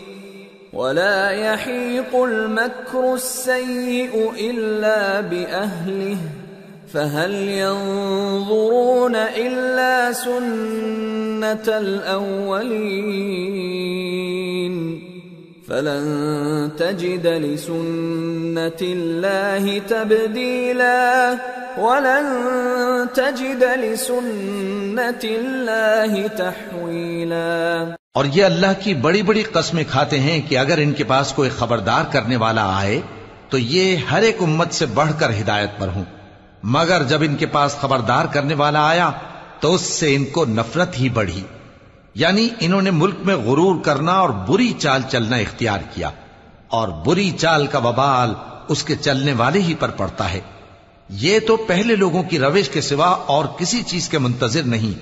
وَلَا يَحِيقُ الْمَكْرُ السَّيِّئُ إِلَّا بِأَهْلِهِ فَهَلْ يَنظُرُونَ إِلَّا سُنَّةَ الْأَوَّلِينَ فَلَن تَجِدَ لِسُنَّةِ اللَّهِ تَبْدِيلًا وَلَن تَجِدَ لِسُنَّةِ اللَّهِ تَحْوِيلًا۔ اور یہ اللہ کی بڑی بڑی قسمیں کھاتے ہیں کہ اگر ان کے پاس کوئی خبردار کرنے والا آئے تو یہ ہر ایک امت سے بڑھ کر ہدایت پر ہوں، مگر جب ان کے پاس خبردار کرنے والا آیا تو اس سے ان کو نفرت ہی بڑھی، یعنی انہوں نے ملک میں غرور کرنا اور بری چال چلنا اختیار کیا، اور بری چال کا وبال اس کے چلنے والے ہی پر پڑتا ہے۔ یہ تو پہلے لوگوں کی روش کے سوا اور کسی چیز کے منتظر نہیں،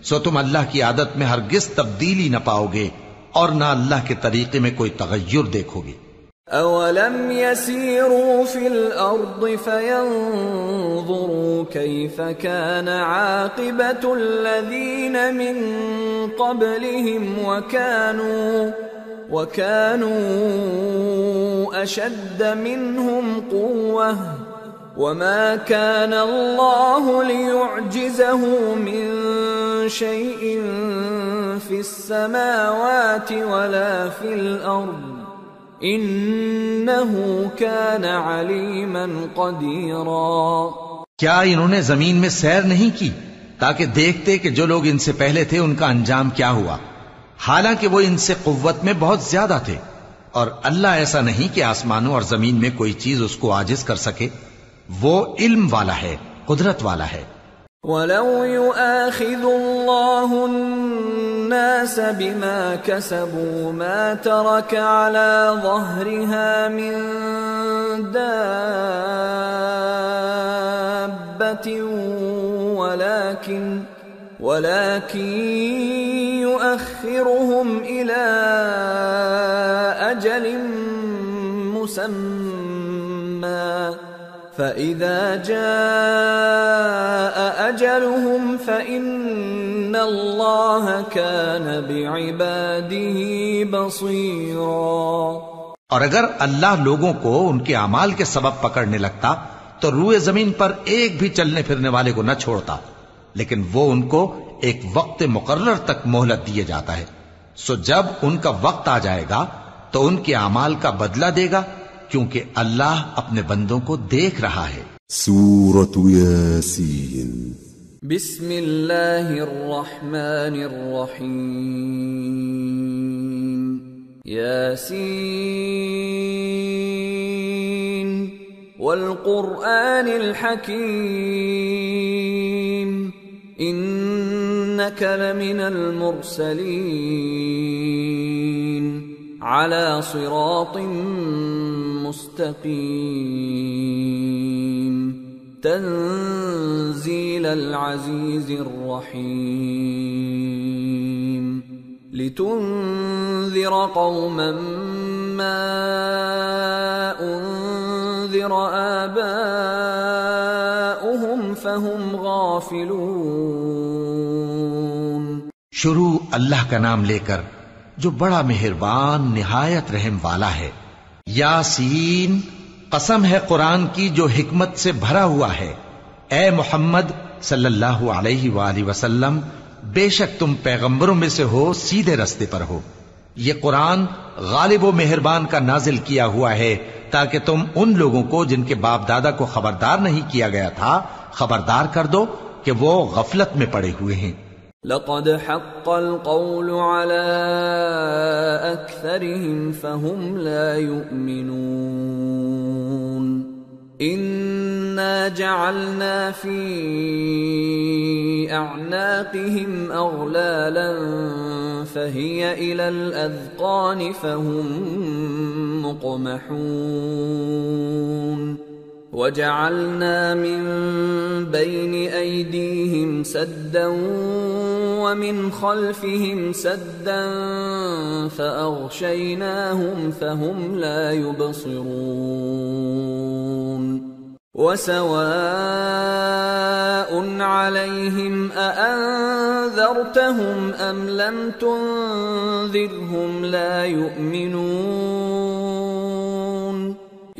سو تم اللہ کی عادت میں ہرگز تبدیلی نہ پاؤ گے، اور نہ اللہ کے طریقے میں کوئی تغیر دیکھو گے۔ أَوَلَمْ يَسِيرُوا فِي الْأَرْضِ فَيَنظُرُوا كَيْفَ كَانَ عَاقِبَةُ الَّذِينَ مِن قَبْلِهِمْ وَكَانُوا أَشَدَّ مِنْهُمْ قُوَّةً وَمَا كَانَ اللَّهُ لِيُعْجِزَهُ مِن شَيْءٍ فِي السَّمَاوَاتِ وَلَا فِي الْأَرْضِ انہ کان علیما قدیرا۔ کیا انہوں نے زمین میں سیر نہیں کی تاکہ دیکھتے کہ جو لوگ ان سے پہلے تھے ان کا انجام کیا ہوا، حالانکہ وہ ان سے قوت میں بہت زیادہ تھے، اور اللہ ایسا نہیں کہ آسمانوں اور زمین میں کوئی چیز اس کو عاجز کر سکے، وہ علم والا ہے، قدرت والا ہے۔ وَلَوْ يُؤَاخِذُ اللَّهُ النَّاسَ بِمَا كَسَبُوا مَا تَرَكَ عَلَى ظَهْرِهَا مِن دَابَّةٍ وَلَكِن يُؤَخِّرُهُمْ إِلَى أَجَلٍ مُّسَمًّى فَإِذَا جَاءَ أَجَلُهُمْ فَإِنَّ اللَّهَ كَانَ بِعِبَادِهِ بَصِيرًا۔ اور اگر اللہ لوگوں کو ان کے اعمال کے سبب پکڑنے لگتا تو روئے زمین پر ایک بھی چلنے پھرنے والے کو نہ چھوڑتا، لیکن وہ ان کو ایک وقت مقرر تک مہلت دیے جاتا ہے، سو جب ان کا وقت آ جائے گا تو ان کے اعمال کا بدلہ دے گا، کیونکہ اللہ اپنے بندوں کو دیکھ رہا ہے۔ سورة یاسین۔ بسم اللہ الرحمن الرحیم۔ یاسین والقرآن الحکیم انک لمن المرسلین على صراط مستقیم تنزیل العزیز الرحیم لتنذر قوما ما انذر آباؤهم فهم غافلون۔ شروع اللہ کا نام لے کر جو بڑا مہربان نہایت رحم والا ہے۔ یاسین، قسم ہے قرآن کی جو حکمت سے بھرا ہوا ہے۔ اے محمد صلی اللہ علیہ وآلہ وسلم، بے شک تم پیغمبروں میں سے ہو، سیدھے رستے پر ہو۔ یہ قرآن غالب و مہربان کا نازل کیا ہوا ہے تاکہ تم ان لوگوں کو جن کے باپ دادا کو خبردار نہیں کیا گیا تھا خبردار کر دو کہ وہ غفلت میں پڑے ہوئے ہیں۔ لقد حق القول على أكثرهم فهم لا يؤمنون إنا جعلنا في أعناقهم أغلالا فهي إلى الأذقان فهم مقمحون وَجَعَلْنَا مِن بَيْنِ أَيْدِيهِمْ سَدًّا وَمِنْ خَلْفِهِمْ سَدًّا فَأَغْشَيْنَاهُمْ فَهُمْ لَا يُبْصِرُونَ وَسَوَاءٌ عَلَيْهِمْ أَأَنذَرْتَهُمْ أَمْ لَمْ تُنذِرْهُمْ لَا يُؤْمِنُونَ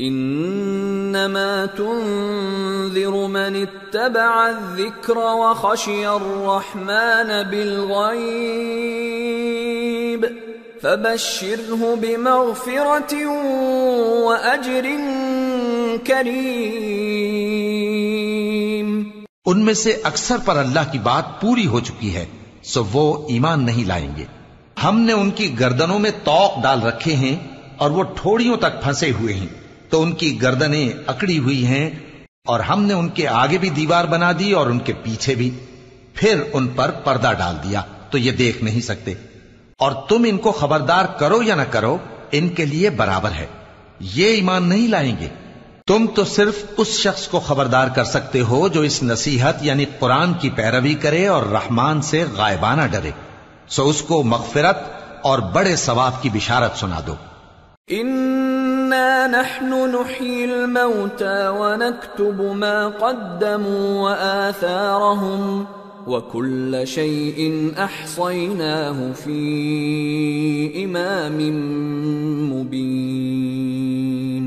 انما تنذر من اتبع الذکر وخشی الرحمن بالغیب فبشره بمغفرة واجر کریم۔ ان میں سے اکثر پر اللہ کی بات پوری ہو چکی ہے، سو وہ ایمان نہیں لائیں گے۔ ہم نے ان کی گردنوں میں طوق ڈال رکھے ہیں اور وہ ٹھوڑیوں تک پھنسے ہوئے ہیں، تو ان کی گردنیں اکڑی ہوئی ہیں، اور ہم نے ان کے آگے بھی دیوار بنا دی اور ان کے پیچھے بھی، پھر ان پر پردہ ڈال دیا تو یہ دیکھ نہیں سکتے۔ اور تم ان کو خبردار کرو یا نہ کرو، ان کے لیے برابر ہے، یہ ایمان نہیں لائیں گے۔ تم تو صرف اس شخص کو خبردار کر سکتے ہو جو اس نصیحت یعنی قرآن کی پیروی کرے اور رحمان سے غائبانہ ڈرے، سو اس کو مغفرت اور بڑے ثواب کی بشارت سنا دو۔ إنا نحن نحيي الموتى ونكتب ما قدموا وآثارهم وكل شيء أحصيناه في إمام مبين۔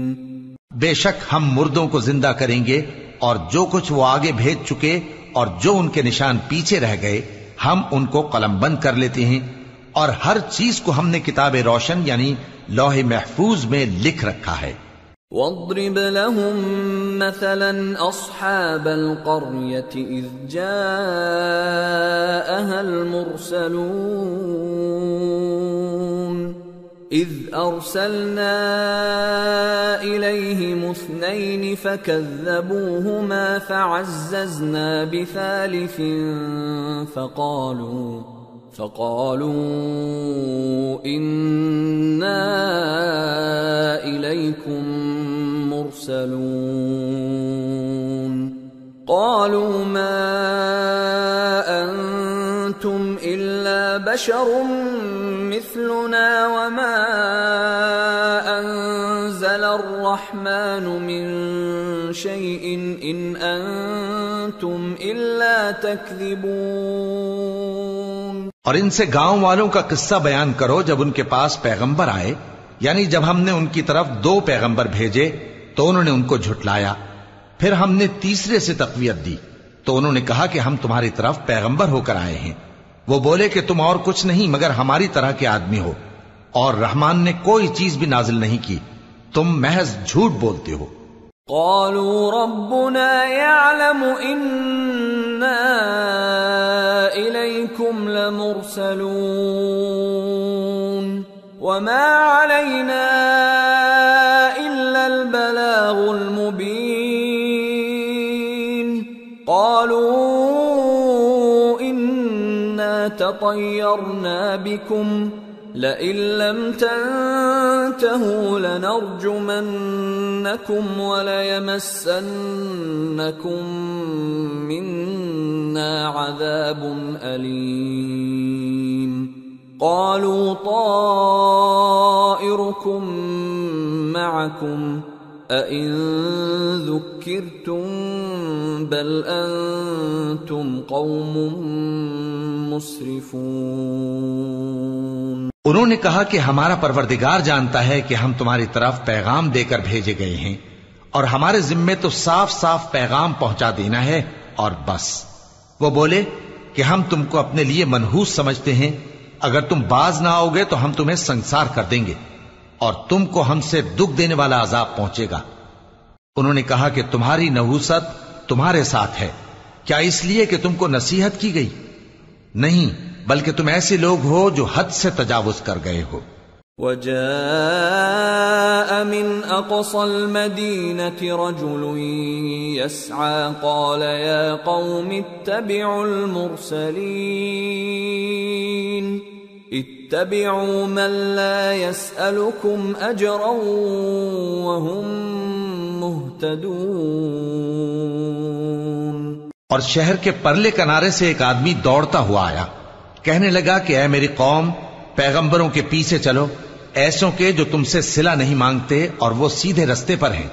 بے شک ہم مردوں کو زندہ کریں گے اور جو کچھ وہ آگے بھیج چکے اور جو ان کے نشان پیچھے رہ گئے ہم ان کو قلم بند کر لیتے ہیں، اور ہر چیز کو ہم نے کتاب روشن یعنی لوح محفوظ میں لکھ رکھا ہے۔ واضرب لهم مثلا أصحاب القرية إذ جاءها المرسلون إذ أرسلنا إليهم اثنين فكذبوهما فعززنا بثالث فقالوا إنا إليكم مرسلون قالوا ما أنتم إلا بشر مثلنا وما أنزل الرحمن من شيء إن أنتم إلا تكذبون۔ اور ان سے گاؤں والوں کا قصہ بیان کرو جب ان کے پاس پیغمبر آئے، یعنی جب ہم نے ان کی طرف 2 پیغمبر بھیجے تو انہوں نے ان کو جھٹلایا، پھر ہم نے تیسرے سے تقویت دی تو انہوں نے کہا کہ ہم تمہاری طرف پیغمبر ہو کر آئے ہیں۔ وہ بولے کہ تم اور کچھ نہیں مگر ہماری طرح کے آدمی ہو، اور رحمان نے کوئی چیز بھی نازل نہیں کی، تم محض جھوٹ بولتے ہو۔ قالوا ربنا يعلم إنا إليكم لمرسلون وما علينا إلا البلاغ المبين۔ قالوا إنا تطيرنا بكم لئن لم تنتهوا لنرجمنكم وليمسنكم منا عذاب أليم۔ قالوا طائركم معكم أئن ذكرتم بل أنتم قوم مسرفون۔ انہوں نے کہا کہ ہمارا پروردگار جانتا ہے کہ ہم تمہاری طرف پیغام دے کر بھیجے گئے ہیں، اور ہمارے ذمے تو صاف صاف پیغام پہنچا دینا ہے اور بس۔ وہ بولے کہ ہم تم کو اپنے لیے منحوس سمجھتے ہیں، اگر تم باز نہ آؤ گے تو ہم تمہیں سنسار کر دیں گے اور تم کو ہم سے دکھ دینے والا عذاب پہنچے گا۔ انہوں نے کہا کہ تمہاری نحوست تمہارے ساتھ ہے، کیا اس لیے کہ تم کو نصیحت کی گئی؟ نہیں، بلکہ تم ایسے لوگ ہو جو حد سے تجاوز کر گئے ہو۔ وجاء من أقصى المدينة رجل يسعى قال يا قوم اتبعوا المرسلين اتبعوا من لا يسألكم أجرا وهم مهتدون۔ اور شہر کے پرلے کنارے سے ایک آدمی دوڑتا ہوا آیا، کہنے لگا کہ اے میری قوم، پیغمبروں کے پیچھے چلو، ایسوں کے جو تم سے صلہ نہیں مانگتے اور وہ سیدھے رستے پر ہیں۔